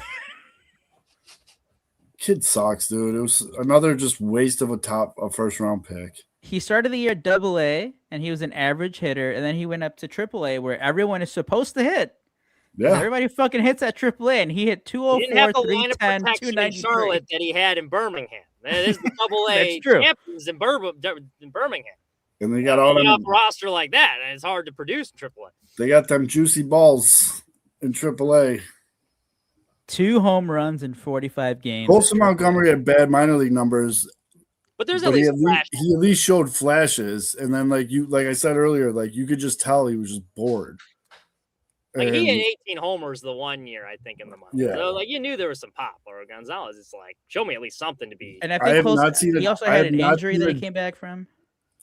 Speaker 2: Kid sucks, dude. It was another just waste of a first round pick.
Speaker 3: He started the year at AA, and he was an average hitter, and then he went up to AAA, where everyone is supposed to hit.
Speaker 2: Yeah.
Speaker 3: Everybody fucking hits at AAA, and he hit
Speaker 5: He didn't
Speaker 3: 204,
Speaker 5: have the line of
Speaker 3: 310,
Speaker 5: protection in
Speaker 3: 293.
Speaker 5: Charlotte that he had in Birmingham. That is the AA
Speaker 3: That's true.
Speaker 5: champions in Birmingham.
Speaker 2: And they got all
Speaker 5: Off
Speaker 2: them,
Speaker 5: a roster like that, and it's hard to produce in AAA.
Speaker 2: they got them juicy balls in AAA.
Speaker 3: 2 home runs in 45 games.
Speaker 2: Colson Montgomery had bad minor league numbers,
Speaker 5: But there's
Speaker 2: but
Speaker 5: at least flash.
Speaker 2: he at least showed flashes. And then like I said earlier, like you could just tell he was just bored.
Speaker 5: Like he
Speaker 2: And-
Speaker 5: had 18 homers the 1 year, I think, in the month.
Speaker 2: Yeah.
Speaker 5: So like you knew there was some pop. Or Gonzalez is like, show me at least something to be.
Speaker 3: And I
Speaker 2: I
Speaker 3: think
Speaker 2: have
Speaker 3: Colson,
Speaker 2: not seen
Speaker 3: he
Speaker 2: it-
Speaker 3: also
Speaker 2: I
Speaker 3: had
Speaker 2: have
Speaker 3: an
Speaker 2: not
Speaker 3: injury
Speaker 2: seen
Speaker 3: that
Speaker 2: it.
Speaker 3: he came back from.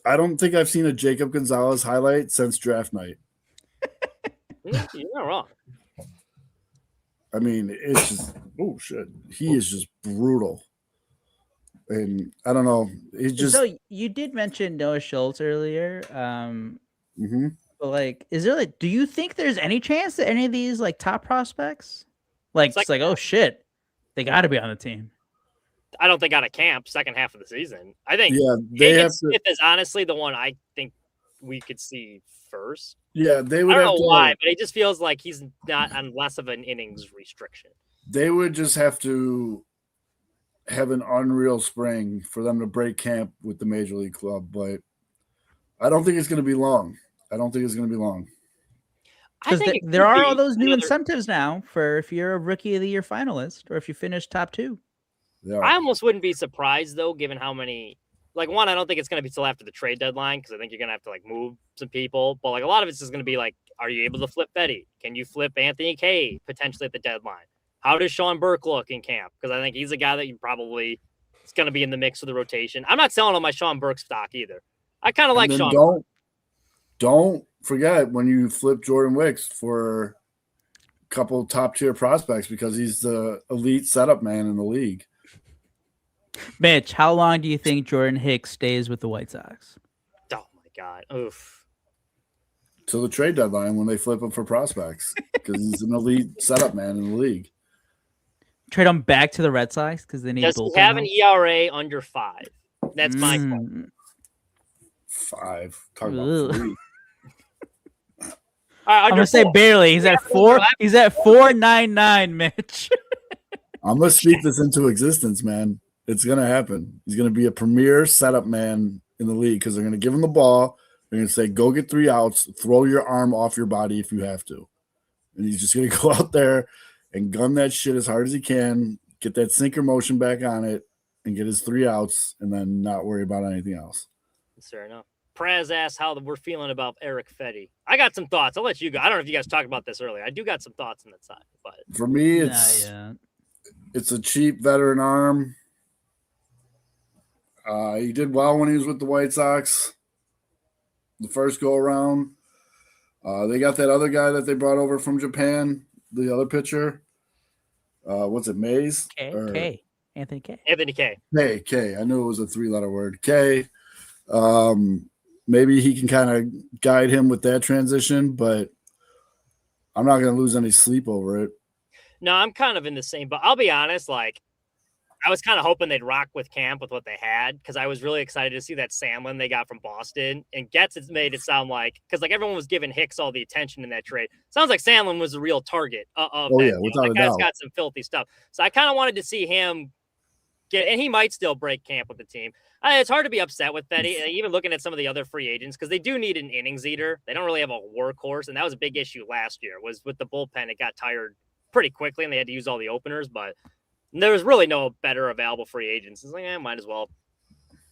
Speaker 2: I don't think I've seen a Jacob Gonzalez highlight since draft night.
Speaker 5: You're not wrong.
Speaker 2: I mean, it's just shit. He is just brutal. And I don't know. It just
Speaker 3: So you did mention Noah Schultz earlier.
Speaker 2: mhm.
Speaker 3: But like, is there do you think there's any chance that any of these like top prospects,
Speaker 5: It's
Speaker 3: it's like, oh shit, they got to be on the team?
Speaker 5: I don't think out of camp second half of the season. I think
Speaker 2: Yeah, they have to.
Speaker 5: Smith is honestly the one I think we could see first.
Speaker 2: Yeah, they
Speaker 5: I
Speaker 2: would
Speaker 5: don't
Speaker 2: have
Speaker 5: know
Speaker 2: to.
Speaker 5: why, but it just feels like he's not on less of an innings restriction.
Speaker 2: They would just have to have an unreal spring for them to break camp with the major league club. But I don't think it's going to be long.
Speaker 5: I
Speaker 3: Because
Speaker 5: think it
Speaker 3: there
Speaker 5: could
Speaker 3: are
Speaker 5: be
Speaker 3: all those new
Speaker 5: another-
Speaker 3: incentives now for if you're a Rookie of the Year finalist or if you finish top 2.
Speaker 2: Yeah.
Speaker 5: I almost wouldn't be surprised though, given how many. Like one, I don't think it's going to be till after the trade deadline because I think you're going to have to like move some people. But like a lot of it's just going to be like, are you able to flip Betty? Can you flip Anthony Kay potentially at the deadline? How does Sean Burke look in camp? Because I think he's a guy that you probably is going to be in the mix of the rotation. I'm not selling on my Sean Burke stock either. I kind of like
Speaker 2: And then
Speaker 5: Sean.
Speaker 2: don't forget when you flip Jordan Wicks for a couple top tier prospects because he's the elite setup man in the league.
Speaker 3: Mitch, how long do you think Jordan Hicks stays with the White Sox?
Speaker 5: Oh my god, oof.
Speaker 2: Till the trade deadline when they flip him for prospects because he's an elite setup man in the league.
Speaker 3: Trade him back to the Red Sox because they need
Speaker 5: Does he
Speaker 3: bullpen
Speaker 5: have an
Speaker 3: help?
Speaker 5: ERA under 5? That's my question.
Speaker 2: 5. Talking
Speaker 3: Ugh.
Speaker 2: about 3.
Speaker 5: All right,
Speaker 3: I'm
Speaker 5: under
Speaker 3: gonna say
Speaker 5: 4.
Speaker 3: barely. He's at 4. He's at 4.99, Mitch.
Speaker 2: I'm gonna speak this into existence, man. It's gonna happen. He's gonna be a premier setup man in the league because they're gonna give him the ball. They're going to say, go get 3 outs, throw your arm off your body if you have to. And he's just going to go out there and gun that shit as hard as he can, get that sinker motion back on it, and get his 3 outs, and then not worry about anything else.
Speaker 5: Fair enough. Praz asked how we're feeling about Eric Fetty. I got some thoughts. I'll let you go. I don't know if you guys talked about this earlier. I do got some thoughts on that side. But
Speaker 2: for me, it's a cheap veteran arm. He did well when he was with the White Sox the first go around. They got that other guy that they brought over from Japan, the other pitcher. What's it, Mays?
Speaker 3: K. Anthony K.
Speaker 5: Anthony K.
Speaker 2: K. I knew it was a 3-letter word. K. Maybe he can kind of guide him with that transition, but I'm not going to lose any sleep over it.
Speaker 5: No, I'm kind of in the same, but I'll be honest, like, I was kind of hoping they'd rock with camp with what they had, because I was really excited to see that Samlin they got from Boston. And Getz has made it sound like, because like everyone was giving Hicks all the attention in that trade. Sounds like Samlin was the real target of that.
Speaker 2: Yeah, without a doubt.
Speaker 5: Guy's got some filthy stuff. So I kind of wanted to see him get, and he might still break camp with the team. It's hard to be upset with Fetty, even looking at some of the other free agents, because they do need an innings eater. They don't really have a workhorse, and that was a big issue last year, was with the bullpen. It got tired pretty quickly, and they had to use all the openers, but there was really no better available free agents. It's like, might as well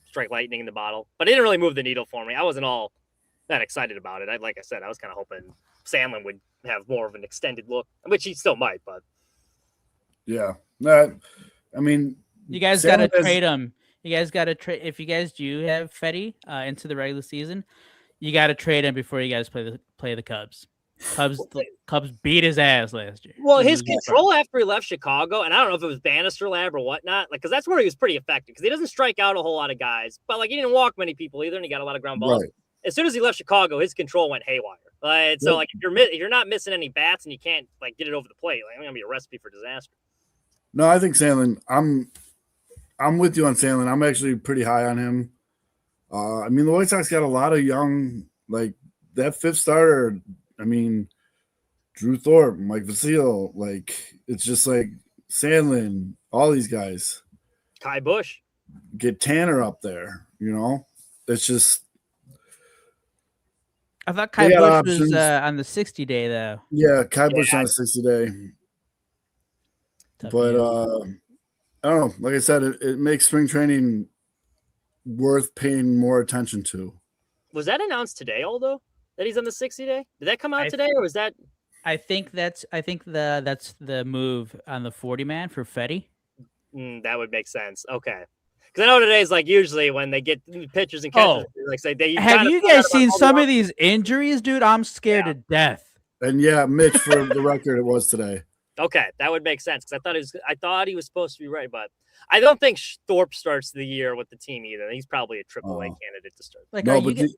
Speaker 5: strike lightning in the bottle. But it didn't really move the needle for me. I wasn't all that excited about it. Like I said, I was kind of hoping Samlin would have more of an extended look, which he still might, but.
Speaker 2: Yeah. I mean,
Speaker 3: you guys got to trade him. You guys got to trade. If you guys do have Fetty into the regular season, you got to trade him before you guys play the Cubs. Cubs beat his ass last year.
Speaker 5: Well, his control after he left Chicago, and I don't know if it was Bannister Lab or whatnot, like, because that's where he was pretty effective, because he doesn't strike out a whole lot of guys, but like he didn't walk many people either, and he got a lot of ground balls.
Speaker 2: Right.
Speaker 5: As soon as he left Chicago, his control went haywire. So like if you're not missing any bats and you can't like get it over the plate, like, it's gonna be a recipe for disaster.
Speaker 2: No, I think Samlin. I'm with you on Samlin. I'm actually pretty high on him. I mean, the White Sox got a lot of young, like that 5th starter. I mean, Drew Thorpe, Mike Vasile, like it's just like Sandlin, all these guys.
Speaker 5: Kai Bush.
Speaker 2: Get Tanner up there, you know? It's just.
Speaker 3: I thought Kai Bush was on the 60-day, though.
Speaker 2: Yeah, Kai Bush on the 60-day. But I don't know. Like I said, it makes spring training worth paying more attention to.
Speaker 5: Was that announced today, Aldo? That he's on the 60-day? Did that come out today, or was that?
Speaker 3: I think that's the move on the 40-man for Fetty.
Speaker 5: That would make sense. Okay, because I know today is like usually when they get pitchers and catchers, like say they.
Speaker 3: Have you guys seen some of these injuries, dude? I'm scared to death.
Speaker 2: And yeah, Mitch, for the record, it was today.
Speaker 5: Okay, that would make sense, because I thought he was supposed to be ready, but I don't think Thorpe starts the year with the team either. He's probably a AAA candidate to start.
Speaker 3: Like, no, but these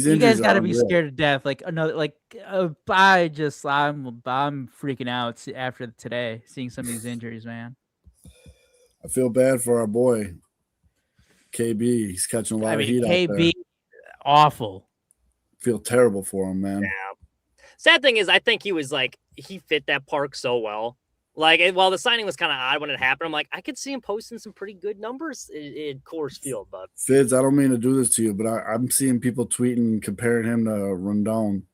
Speaker 3: you guys got to be scared to death. Like another, like I'm freaking out after today, seeing some of these injuries, man.
Speaker 2: I feel bad for our boy KB. He's catching a lot of heat out there. KB,
Speaker 3: awful.
Speaker 2: Feel terrible for him, man.
Speaker 5: Yeah. Sad thing is, I think he fit that park so well. Like, while the signing was kind of odd when it happened, I'm like, I could see him posting some pretty good numbers in Coors Field. But
Speaker 2: Fids, I don't mean to do this to you, but I'm seeing people tweeting comparing him to Rondon,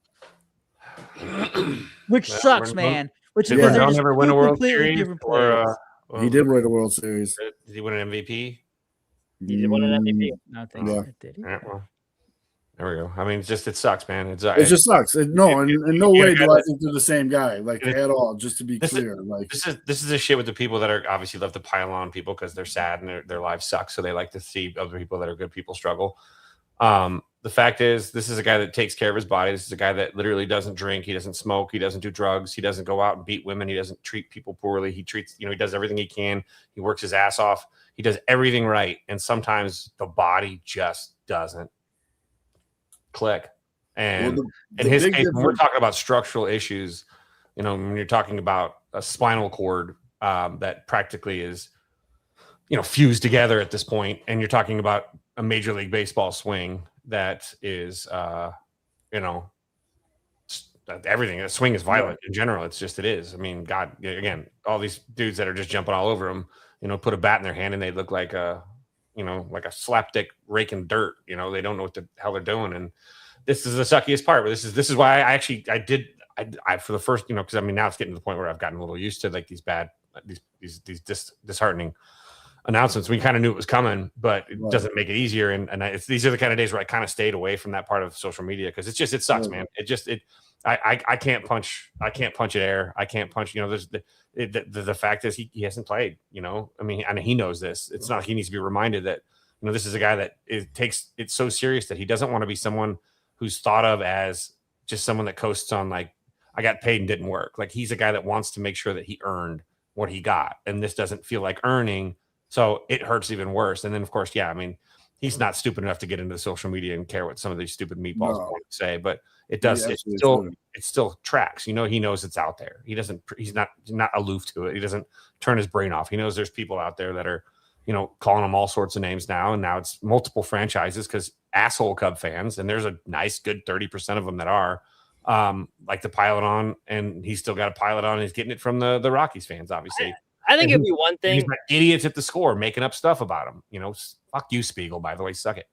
Speaker 3: which sucks, man. Which
Speaker 4: did Rondon never win a World Series?
Speaker 2: He did win a World Series.
Speaker 4: Did he win an MVP?
Speaker 5: He did win an MVP.
Speaker 3: No, thanks.
Speaker 2: Yeah.
Speaker 3: Did he?
Speaker 4: Well, there we go. I mean, it sucks, man. It
Speaker 2: just sucks. In no way do I think they're the same guy, like at all. Just to be clear, like
Speaker 4: this is the shit with the people that are obviously love to pile on people because they're sad and their lives suck, so they like to see other people that are good people struggle. The fact is, this is a guy that takes care of his body. This is a guy that literally doesn't drink. He doesn't smoke. He doesn't do drugs. He doesn't go out and beat women. He doesn't treat people poorly. He treats, he does everything he can. He works his ass off. He does everything right, and sometimes the body just doesn't click. And in his case, when we're talking about structural issues, when you're talking about a spinal cord that practically is, fused together at this point, and you're talking about a Major League Baseball swing that is, everything. The swing is violent in general. It is. I mean, God, again, all these dudes that are just jumping all over him, put a bat in their hand and they look like a slapdick raking dirt. They don't know what the hell they're doing. And this is the suckiest part. But this is why I for the first, because I mean now it's getting to the point where I've gotten a little used to like these disheartening announcements. We kind of knew it was coming, but it doesn't make it easier. And these are the kind of days where I kind of stayed away from that part of social media because it sucks, man. I can't punch at air. I can't punch. There's the fact is he hasn't played. I mean he knows this. It's not like he needs to be reminded that this is a guy that takes it so serious that he doesn't want to be someone who's thought of as just someone that coasts on like I got paid and didn't work. Like he's a guy that wants to make sure that he earned what he got, and this doesn't feel like earning. So it hurts even worse. And then, of course, I mean, he's not stupid enough to get into the social media and care what some of these stupid meatballs want to say, but it does. It still tracks. He knows it's out there. He's not aloof to it. He doesn't turn his brain off. He knows there's people out there that are, calling him all sorts of names now. And now it's multiple franchises because asshole Cub fans, and there's a nice, good 30% of them that are like to pile it on, and he's still got to pile it on. And he's getting it from the Rockies fans, obviously.
Speaker 5: I think it'd be one thing.
Speaker 4: Idiots at the Score making up stuff about him. Fuck you, Spiegel. By the way, suck it.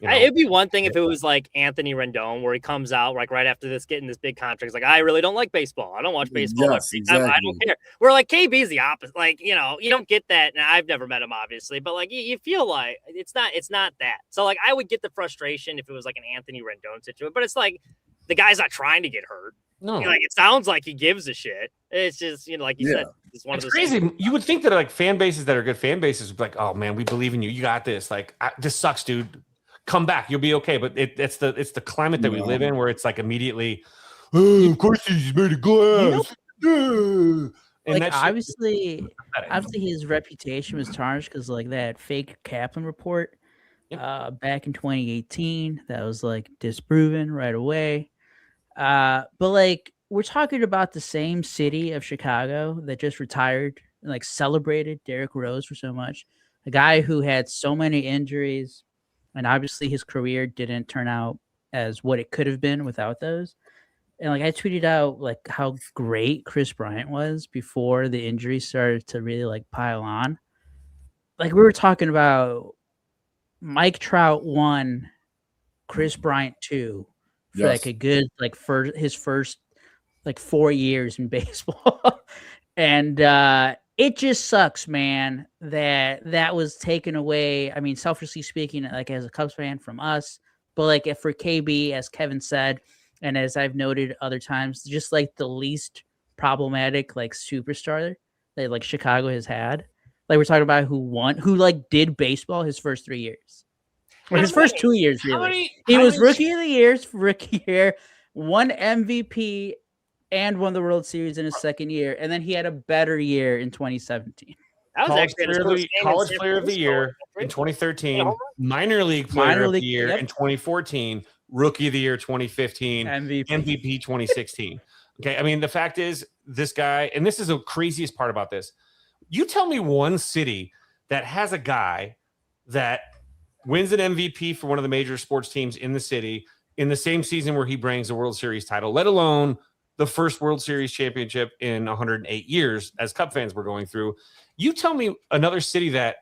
Speaker 5: It'd be one thing if it was like Anthony Rendon, where he comes out like right after this, getting this big contract. He's like, I really don't like baseball. I don't watch baseball.
Speaker 2: Yes, exactly.
Speaker 5: I don't care. Where like KB's the opposite. Like you don't get that. And I've never met him, obviously, but like you feel like it's not that. So like I would get the frustration if it was like an Anthony Rendon situation, but it's like the guy's not trying to get hurt.
Speaker 4: No,
Speaker 5: like it sounds like he gives a shit. It's just like you said, it's one of those
Speaker 4: crazy.
Speaker 5: things.
Speaker 4: You would think that like fan bases that are good fan bases would be like, oh man, we believe in you. You got this. Like this sucks, dude. Come back, you'll be okay. But it's the climate that we live in where it's like immediately, oh, of course he's made of glass. And
Speaker 3: like obviously his reputation was tarnished because like that fake Kaplan report back in 2018 that was like disproven right away. But like we're talking about the same city of Chicago that just retired and like celebrated Derrick Rose for so much. A guy who had so many injuries, and obviously his career didn't turn out as what it could have been without those. And like I tweeted out like how great Chris Bryant was before the injuries started to really like pile on. Like we were talking about Mike Trout 1, Chris Bryant 2 for like a good like for his first like 4 years in baseball. And it just sucks, man, that was taken away. I mean, selfishly speaking, like as a Cubs fan from us, but like if for KB, as Kevin said, and as I've noted other times, just like the least problematic like superstar that like Chicago has had. Like we're talking about who like did baseball his first 3 years. Or his first 2 years, really. He was rookie of the year, won MVP, and won the World Series in his second year. And then he had a better year in 2017.
Speaker 5: That was actually
Speaker 4: college player of the year in 2013, minor league player of the year in 2014, rookie of the year 2015, MVP 2016. Okay, I mean, the fact is, this guy, and this is the craziest part about this. You tell me one city that has a guy that wins an MVP for one of the major sports teams in the city in the same season where he brings a World Series title, let alone the first World Series championship in 108 years, as Cub fans were going through. You tell me another city that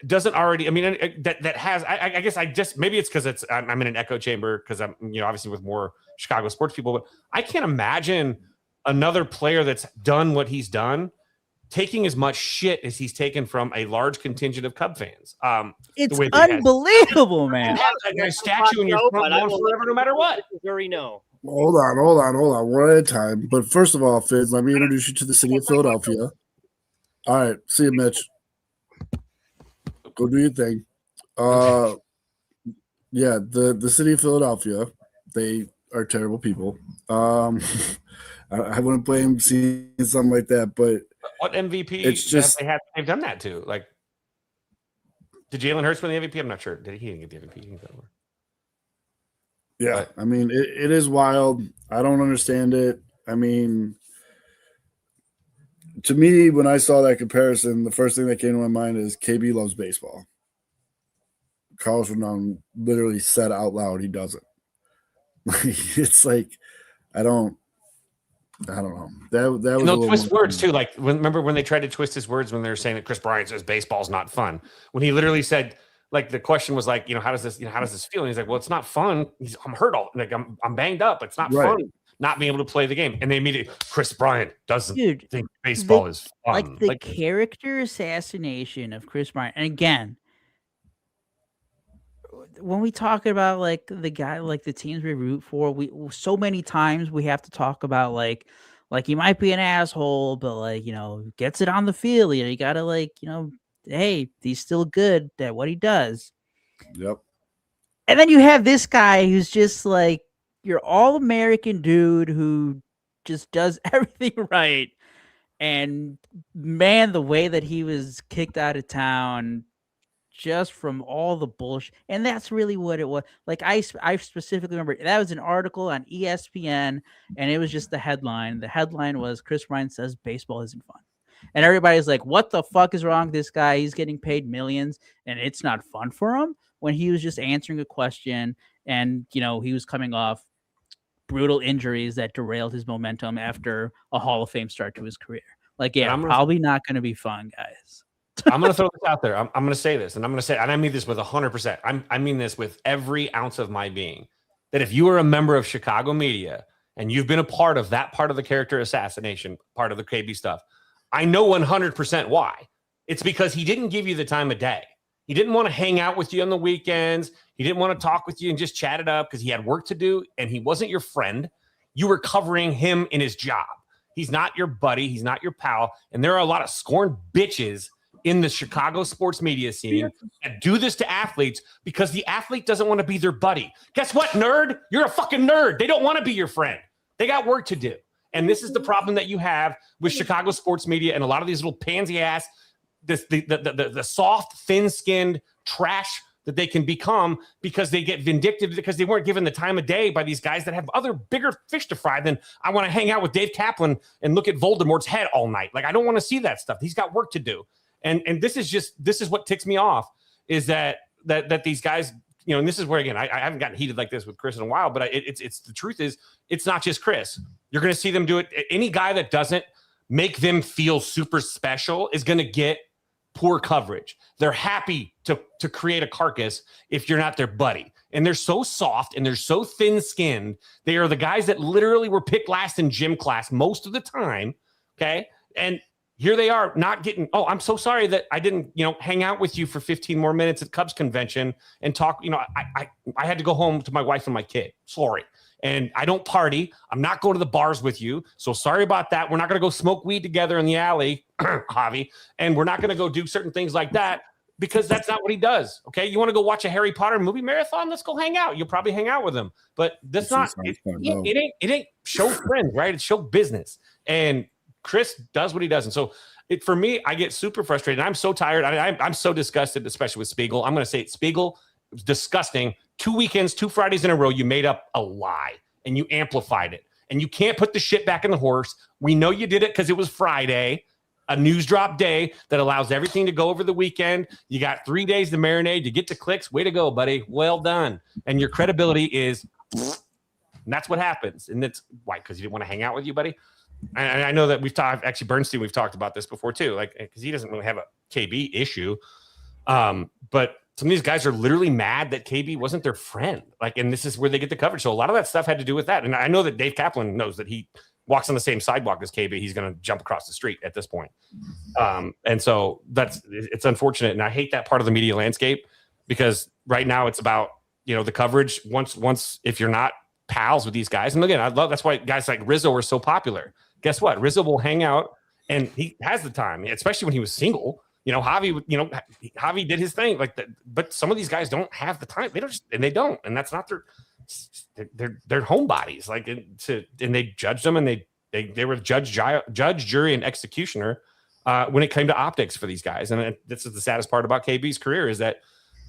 Speaker 4: doesn't already, I mean, that has, I guess maybe it's because I'm in an echo chamber because I'm, obviously with more Chicago sports people, but I can't imagine another player that's done what he's done taking as much shit as he's taken from a large contingent of Cub fans.
Speaker 3: It's unbelievable, man.
Speaker 4: A statue in your front lawn forever, no matter what.
Speaker 2: Hold on. One at a time. But first of all, Fizz, let me introduce you to the city of Philadelphia. All right. See you, Mitch. Go do your thing. Yeah, the city of Philadelphia, they are terrible people. I wouldn't blame seeing something like that, but
Speaker 4: what MVP
Speaker 2: it's just
Speaker 4: they've done that to? Like, did Jalen Hurts win the MVP? I'm not sure. He didn't get the MVP?
Speaker 2: Yeah, I mean, it is wild. I don't understand it. I mean, to me, when I saw that comparison, the first thing that came to my mind is KB loves baseball. Carlos Rodon literally said out loud he doesn't. It's like I don't know. That was
Speaker 4: no twist words too. Like remember when they tried to twist his words when they were saying that Chris Bryant says baseball's not fun. When he literally said like the question was like, how does this feel? And he's like, well, it's not fun. I'm hurt I'm banged up. It's not fun not being able to play the game. And they immediately, Chris Bryant doesn't think baseball is fun.
Speaker 3: Like the character assassination of Chris Bryant. And again, when we talk about like the guy, like the teams we root for, so many times we have to talk about like he might be an asshole, but like, gets it on the field. You gotta like, hey, he's still good at what he does.
Speaker 2: Yep.
Speaker 3: And then you have this guy who's just like your all-American dude who just does everything right. And man, the way that he was kicked out of town just from all the bullshit. And that's really what it was. Like I specifically remember that was an article on ESPN, and it was just the headline. The headline was Chris Bryant says baseball isn't fun. And everybody's like, what the fuck is wrong with this guy? He's getting paid millions and it's not fun for him, when he was just answering a question and, he was coming off brutal injuries that derailed his momentum after a Hall of Fame start to his career. Like, yeah, probably not going to be fun, guys.
Speaker 4: I'm going to throw this out there. I'm going to say this, and I'm going to say, and I mean this with 100%. I mean this with every ounce of my being, that if you are a member of Chicago media and you've been a part of that part of the character assassination, part of the KB stuff, I know 100% why. It's because he didn't give you the time of day. He didn't want to hang out with you on the weekends. He didn't want to talk with you and just chat it up because he had work to do, and he wasn't your friend. You were covering him in his job. He's not your buddy. He's not your pal. And there are a lot of scorned bitches in the Chicago sports media scene that do this to athletes because the athlete doesn't want to be their buddy. Guess what, nerd? You're a fucking nerd. They don't want to be your friend. They got work to do. And this is the problem that you have with Chicago sports media and a lot of these little pansy ass, the soft, thin-skinned trash that they can become because they get vindictive because they weren't given the time of day by these guys that have other bigger fish to fry than I want to hang out with Dave Kaplan and look at Voldemort's head all night. Like, I don't want to see that stuff. He's got work to do. And this is what ticks me off is that these guys, and this is where, again, I haven't gotten heated like this with Chris in a while, but it's the truth is it's not just Chris. You're going to see them do it. Any guy that doesn't make them feel super special is going to get poor coverage. They're happy to create a carcass if you're not their buddy. And they're so soft and they're so thin-skinned. They are the guys that literally were picked last in gym class most of the time, okay? And here they are not getting, oh, I'm so sorry that I didn't, hang out with you for 15 more minutes at Cubs convention and talk, I had to go home to my wife and my kid. Sorry. And I don't party. I'm not going to the bars with you. So sorry about that. We're not going to go smoke weed together in the alley, Javi. And we're not going to go do certain things like that because that's not what he does. Okay. You want to go watch a Harry Potter movie marathon? Let's go hang out. You'll probably hang out with him. But that's it ain't show friends, right? It's show business. And Chris does what he does. And so for me, I get super frustrated. I'm so tired. I'm so disgusted, especially with Spiegel. I'm going to say it. Spiegel, it was disgusting. 2 weekends, 2 Fridays in a row, you made up a lie and you amplified it. And you can't put the shit back in the horse. We know you did it because it was Friday, a news drop day that allows everything to go over the weekend. You got 3 days to marinate. You get the clicks. Way to go, buddy. Well done. And your credibility is, and that's what happens. And that's why, because he didn't want to hang out with you, buddy. And I know that we've talked, actually, Bernstein, we've talked about this before too, like, because he doesn't really have a KB issue. But some of these guys are literally mad that KB wasn't their friend. Like, and this is where they get the coverage. So a lot of that stuff had to do with that. And I know that Dave Kaplan knows that he walks on the same sidewalk as KB. He's going to jump across the street at this point. And so it's unfortunate. And I hate that part of the media landscape because right now it's about, the coverage once, if you're not pals with these guys. And again, that's why guys like Rizzo are so popular. Guess what? Rizzo will hang out and he has the time, especially when he was single. Javi did his thing like that, but some of these guys don't have the time. They don't, and that's not their homebodies. Like, and they judged them, and they were judge, jury, and executioner when it came to optics for these guys. And this is the saddest part about KB's career is that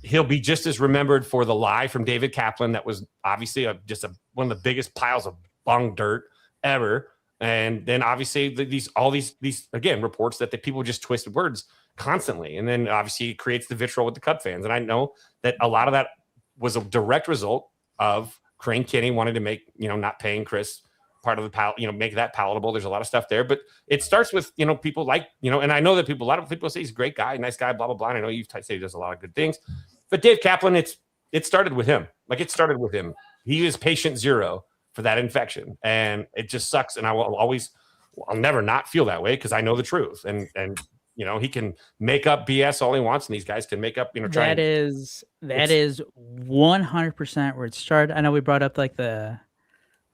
Speaker 4: he'll be just as remembered for the lie from David Kaplan that was obviously one of the biggest piles of bung dirt ever. And then obviously these again reports that the people just twisted words constantly, and then obviously it creates the vitriol with the Cub fans. And I know that a lot of that was a direct result of Crane Kinney wanting to make not paying Chris part of the make that palatable. There's a lot of stuff there, but it starts with people like and I know that a lot of people say he's a great guy, nice guy, blah blah blah. And I know you've said he does a lot of good things. But Dave Kaplan, it started with him. Like it started with him. He is patient zero for that infection, and it just sucks. And I'll never not feel that way because I know the truth. And he can make up BS all he wants, and these guys can make up.
Speaker 3: That is 100% where it started. I know we brought up like the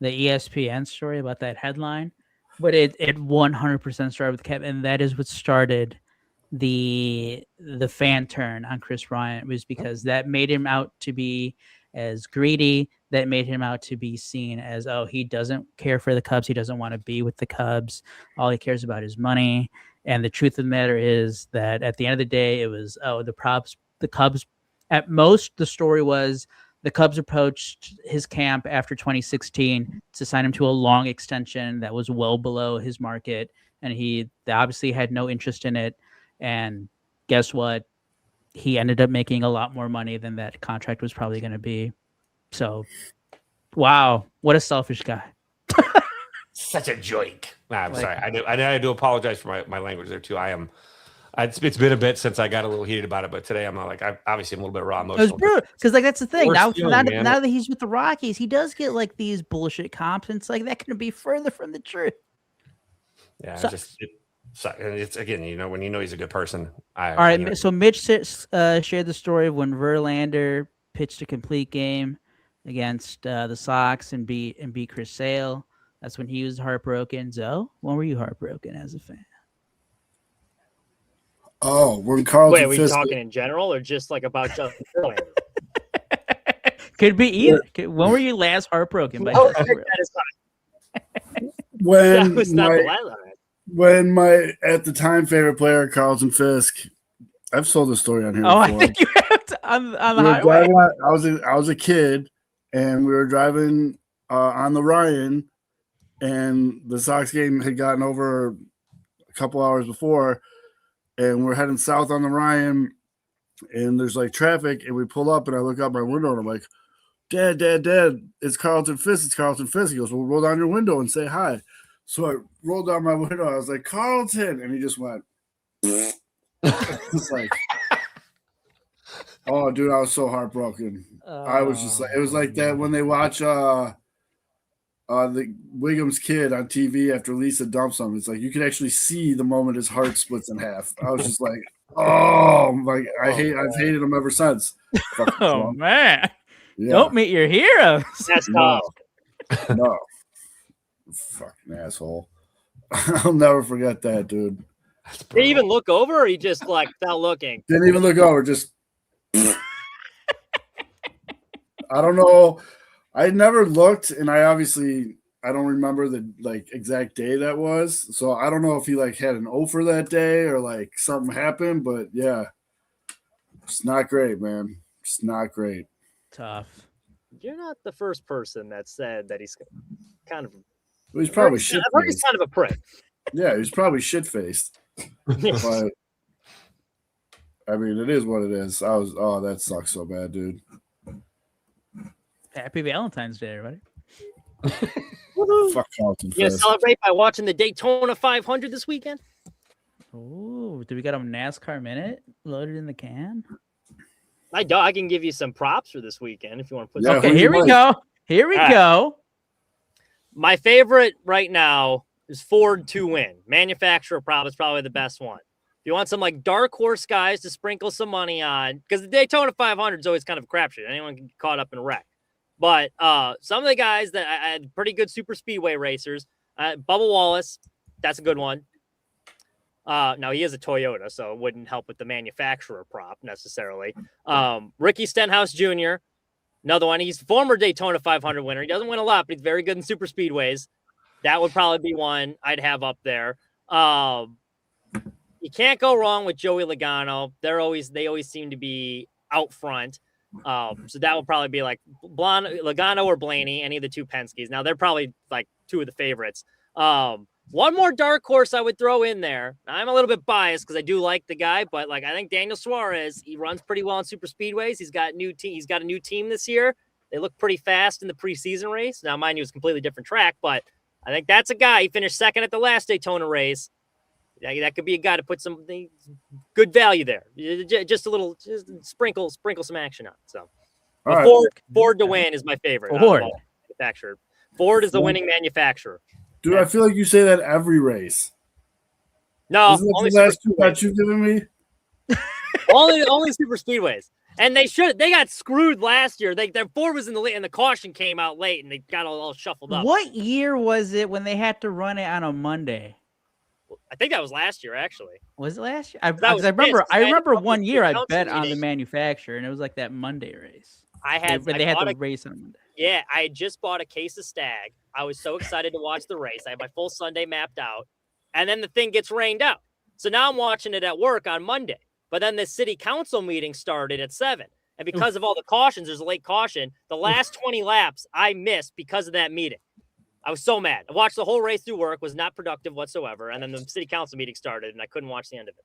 Speaker 3: ESPN story about that headline, but it 100% started with Kevin, and that is what started the fan turn on Chris Bryant, was because that made him out to be as greedy, that made him out to be seen as, oh, he doesn't care for the Cubs, he doesn't want to be with the Cubs, all he cares about is money. And the truth of the matter is that at the end of the day, it was, the Cubs, at most, the story was the Cubs approached his camp after 2016 to sign him to a long extension that was well below his market, and they obviously had no interest in it. And guess what? He ended up making a lot more money than that contract was probably going to be. So, wow, what a selfish guy.
Speaker 4: Such a joke. I'm sorry. I do apologize for my language there too. It's been a bit since I got a little heated about it, but today I'm not I'm obviously a little bit raw emotional.
Speaker 3: Because that's the thing. Now that he's with the Rockies, he does get like these bullshit comps, and it's like that can be further from the truth.
Speaker 4: Yeah, it's again, when he's a good person.
Speaker 3: All right, so Mitch shared the story of when Verlander pitched a complete game against the Sox and beat Chris Sale. That's when he was heartbroken. Zoe, when were you heartbroken as a fan?
Speaker 2: Oh, we're Carlton.
Speaker 5: Wait, are we talking in general or just like about Justin Verlander?
Speaker 3: Could be either. When were you last heartbroken?
Speaker 2: When
Speaker 5: was not the last time.
Speaker 2: When my at the time favorite player, Carlton Fisk, I've told this story on here.
Speaker 3: Oh,
Speaker 2: before.
Speaker 3: I think you have to, on the highway.
Speaker 2: I was a kid, and we were driving on the Ryan, and the Sox game had gotten over a couple hours before, and we're heading south on the Ryan, and there's like traffic, and we pull up, and I look out my window, and I'm like, Dad, it's Carlton Fisk. He goes, well, roll down your window and say hi. So I rolled down my window. I was like, Carlton. And he just went. It's like, oh, dude, I was so heartbroken. I was just like, it was like that when they watch the Wiggum's kid on TV after Lisa dumps him. It's like you can actually see the moment his heart splits in half. I was just like, I've hated him ever since.
Speaker 3: Oh, man.
Speaker 2: Yeah.
Speaker 3: Don't meet your heroes.
Speaker 5: That's tough.
Speaker 2: No. Fucking asshole. I'll never forget that, dude.
Speaker 5: Did he even look over, or he just like without looking?
Speaker 2: Didn't even look over, just I don't know. I never looked, and I don't remember the like exact day that was. So I don't know if he like had an offer that day or like something happened, but yeah. It's not great, man. It's not great.
Speaker 3: Tough.
Speaker 5: You're not the first person that said that he's kind of.
Speaker 2: He's probably shit.
Speaker 5: I've heard he's kind of a prick.
Speaker 2: Yeah, he's probably shit faced. But I mean, it is what it is. That sucks so bad, dude.
Speaker 3: Happy Valentine's Day, everybody.
Speaker 2: Fuck Carlton.
Speaker 5: You gonna celebrate by watching the Daytona 500 this weekend?
Speaker 3: Oh, do we got a NASCAR minute loaded in the can?
Speaker 5: I can give you some props for this weekend if you want to put.
Speaker 2: Yeah,
Speaker 3: okay, here we go. Here we go.
Speaker 5: My favorite right now is Ford to win. Manufacturer prop is probably the best one. If you want some like dark horse guys to sprinkle some money on, because the Daytona 500 is always kind of a crapshoot. Anyone can get caught up in a wreck. But some of the guys that I had pretty good super speedway racers, Bubba Wallace, that's a good one. Now he is a Toyota, so it wouldn't help with the manufacturer prop necessarily. Ricky Stenhouse Jr., another one. He's former Daytona 500 winner. He doesn't win a lot, but he's very good in super speedways. That would probably be one I'd have up there. You can't go wrong with Joey Logano. They always seem to be out front. So that would probably be like Logano or Blaney, any of the two Penske's. Now they're probably like two of the favorites. One more dark horse I would throw in there. I'm a little bit biased because I do like the guy, but like I think Daniel Suarez, he runs pretty well in super speedways. He's got a new team this year. They look pretty fast in the preseason race. Now, mind you, it's a completely different track, but I think that's a guy. He finished second at the last Daytona race. That could be a guy to put some good value there. Just a little, just sprinkle some action on. So Ford to win is my favorite.
Speaker 3: Ford
Speaker 5: manufacturer. Ford is the winning manufacturer.
Speaker 2: Dude, I feel like you say that every race.
Speaker 5: No,
Speaker 2: Isn't
Speaker 5: only
Speaker 2: the last two that you've given me?
Speaker 5: only super speedways. And they got screwed last year. Their Ford was in the lead, and the caution came out late, and they got all shuffled up.
Speaker 3: What year was it when they had to run it on a Monday?
Speaker 5: I think that was last year, actually.
Speaker 3: Was it last year? I remember one year I bet on the manufacturer, and it was like that Monday race. They had to race on a Monday.
Speaker 5: Yeah, I had just bought a case of Stag. I was so excited to watch the race. I had my full Sunday mapped out, and then the thing gets rained out. So now I'm watching it at work on Monday. But then the city council meeting started at 7. And because of all the cautions, there's a late caution. The last 20 laps I missed because of that meeting. I was so mad. I watched the whole race through work, was not productive whatsoever. And then the city council meeting started, and I couldn't watch the end of it.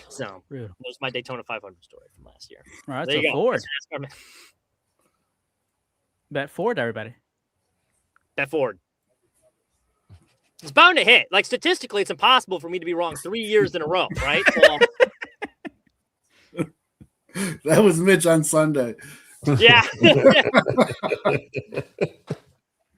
Speaker 5: So there's my Daytona 500 story from last year.
Speaker 3: All right, so Ford. Bet Ford, everybody.
Speaker 5: Bet Ford. It's bound to hit. Like, statistically, it's impossible for me to be wrong 3 years in a row, right? So,
Speaker 2: that was Mitch on Sunday.
Speaker 5: Yeah.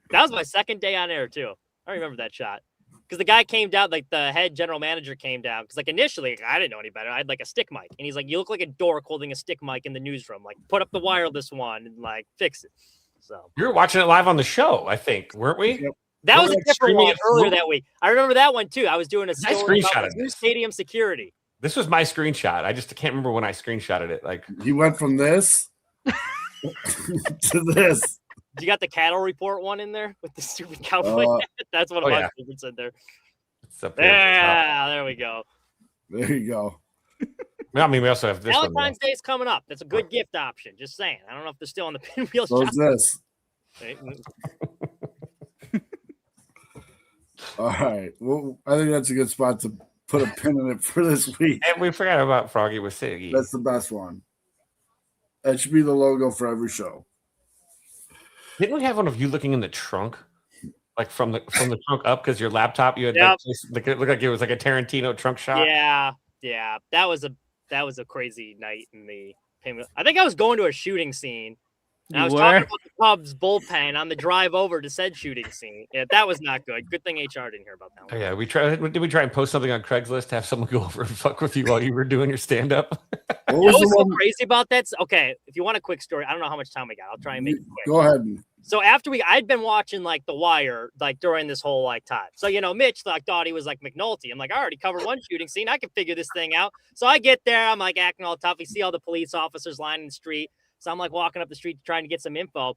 Speaker 5: That was my second day on air, too. I remember that shot. Because the guy came down, like the head general manager came down. Because, like, initially, I didn't know any better. I had, like, a stick mic. And he's like, you look like a dork holding a stick mic in the newsroom. Like, put up the wireless one and, like, fix it. So
Speaker 4: you were watching it live on the show, I think, weren't we?
Speaker 2: Yep.
Speaker 5: That was a different one earlier that week. I remember that one, too. I was doing a
Speaker 4: screenshot of
Speaker 5: new stadium security.
Speaker 4: This was my screenshot. I just can't remember when I screenshotted it. Like,
Speaker 2: you went from this to this.
Speaker 5: You got the cattle report one in there with the stupid cowboy? That's one of my favorites in there. Yeah, there we go.
Speaker 2: There you go.
Speaker 4: I mean, we also have this
Speaker 5: Valentine's Day is coming up. That's a good gift option. Just saying. I don't know if they're still on the pinwheel.
Speaker 2: So is this. All right. Well, I think that's a good spot to put a pin in it for this week.
Speaker 4: And we forgot about Froggy with Siggy.
Speaker 2: That's the best one. That should be the logo for every show.
Speaker 4: Didn't we have one of you looking in the trunk? Like from the trunk up, because your laptop, you had like it looked like it was like a Tarantino trunk shot.
Speaker 5: Yeah. That was a crazy night in the payment. I think I was going to a shooting scene. And I was talking about the Cubs bullpen on the drive over to said shooting scene. Yeah, that was not good. Good thing HR didn't hear about that one.
Speaker 4: Oh, yeah, did we try and post something on Craigslist to have someone go over and fuck with you while you were doing your stand-up?
Speaker 5: What was so crazy about that? Okay, if you want a quick story, I don't know how much time we got. I'll try and make it quick.
Speaker 2: Go ahead.
Speaker 5: So I'd been watching like The Wire like during this whole like time. So Mitch like thought he was like McNulty. I'm like, I already covered one shooting scene. I can figure this thing out. So I get there. I'm like acting all tough. You see all the police officers lining the street. So I'm like walking up the street trying to get some info.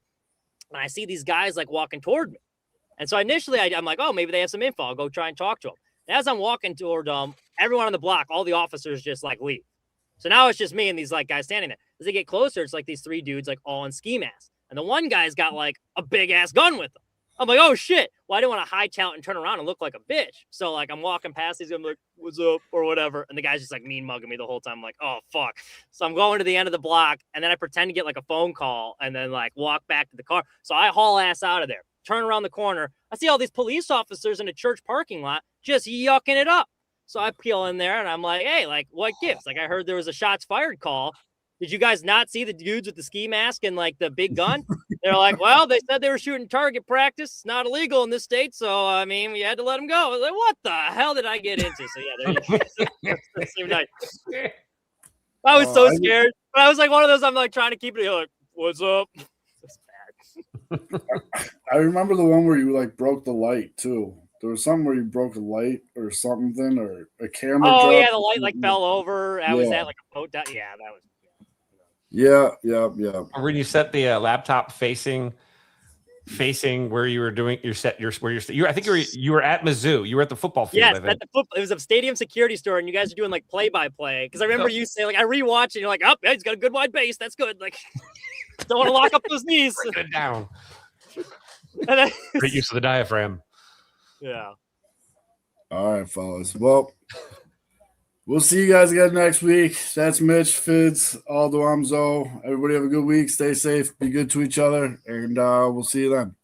Speaker 5: And I see these guys like walking toward me. And so initially I'm like, oh, maybe they have some info. I'll go try and talk to them. And as I'm walking toward them, everyone on the block, all the officers just like leave. So now it's just me and these like guys standing there. As they get closer, it's like these 3 dudes like all in ski masks. And the one guy's got like a big ass gun with him. I'm like, oh shit. Well, I didn't want to hightail it and turn around and look like a bitch. So like I'm walking past these, I'm like, what's up? Or whatever. And the guy's just like mean mugging me the whole time. I'm like, oh fuck. So I'm going to the end of the block and then I pretend to get like a phone call and then like walk back to the car. So I haul ass out of there, turn around the corner. I see all these police officers in a church parking lot just yucking it up. So I peel in there and I'm like, hey, like what gives? Like I heard there was a shots fired call. Did you guys not see the dudes with the ski mask and like the big gun? They're like, well, they said they were shooting target practice. It's not illegal in this state. So, I mean, we had to let them go. I was like, what the hell did I get into? So, yeah, there you go. Same night. I was so scared. But I was like one of those, I'm like trying to keep it like, what's up? It's bad.
Speaker 2: I remember the one where you like broke the light too. There was something where you broke a light or something or a camera.
Speaker 5: Oh, yeah, the light like fell over. I was at like a boat. Yeah, that was.
Speaker 2: Yeah.
Speaker 4: When you set the laptop facing where you were doing your set, I think you were at Mizzou. You were at the football field.
Speaker 5: Yes, at the football. It was a stadium security store, and you guys are doing like play-by-play. Because I remember you saying like I rewatched, and you're like, oh, yeah, he's got a good wide base. That's good. Like, don't want to lock up those knees.
Speaker 4: Get it down. Great use of the diaphragm.
Speaker 5: Yeah.
Speaker 2: All right, fellas. Well. We'll see you guys again next week. That's Mitch, Fids, Aldo, I'm Zoe. Everybody have a good week. Stay safe. Be good to each other. And we'll see you then.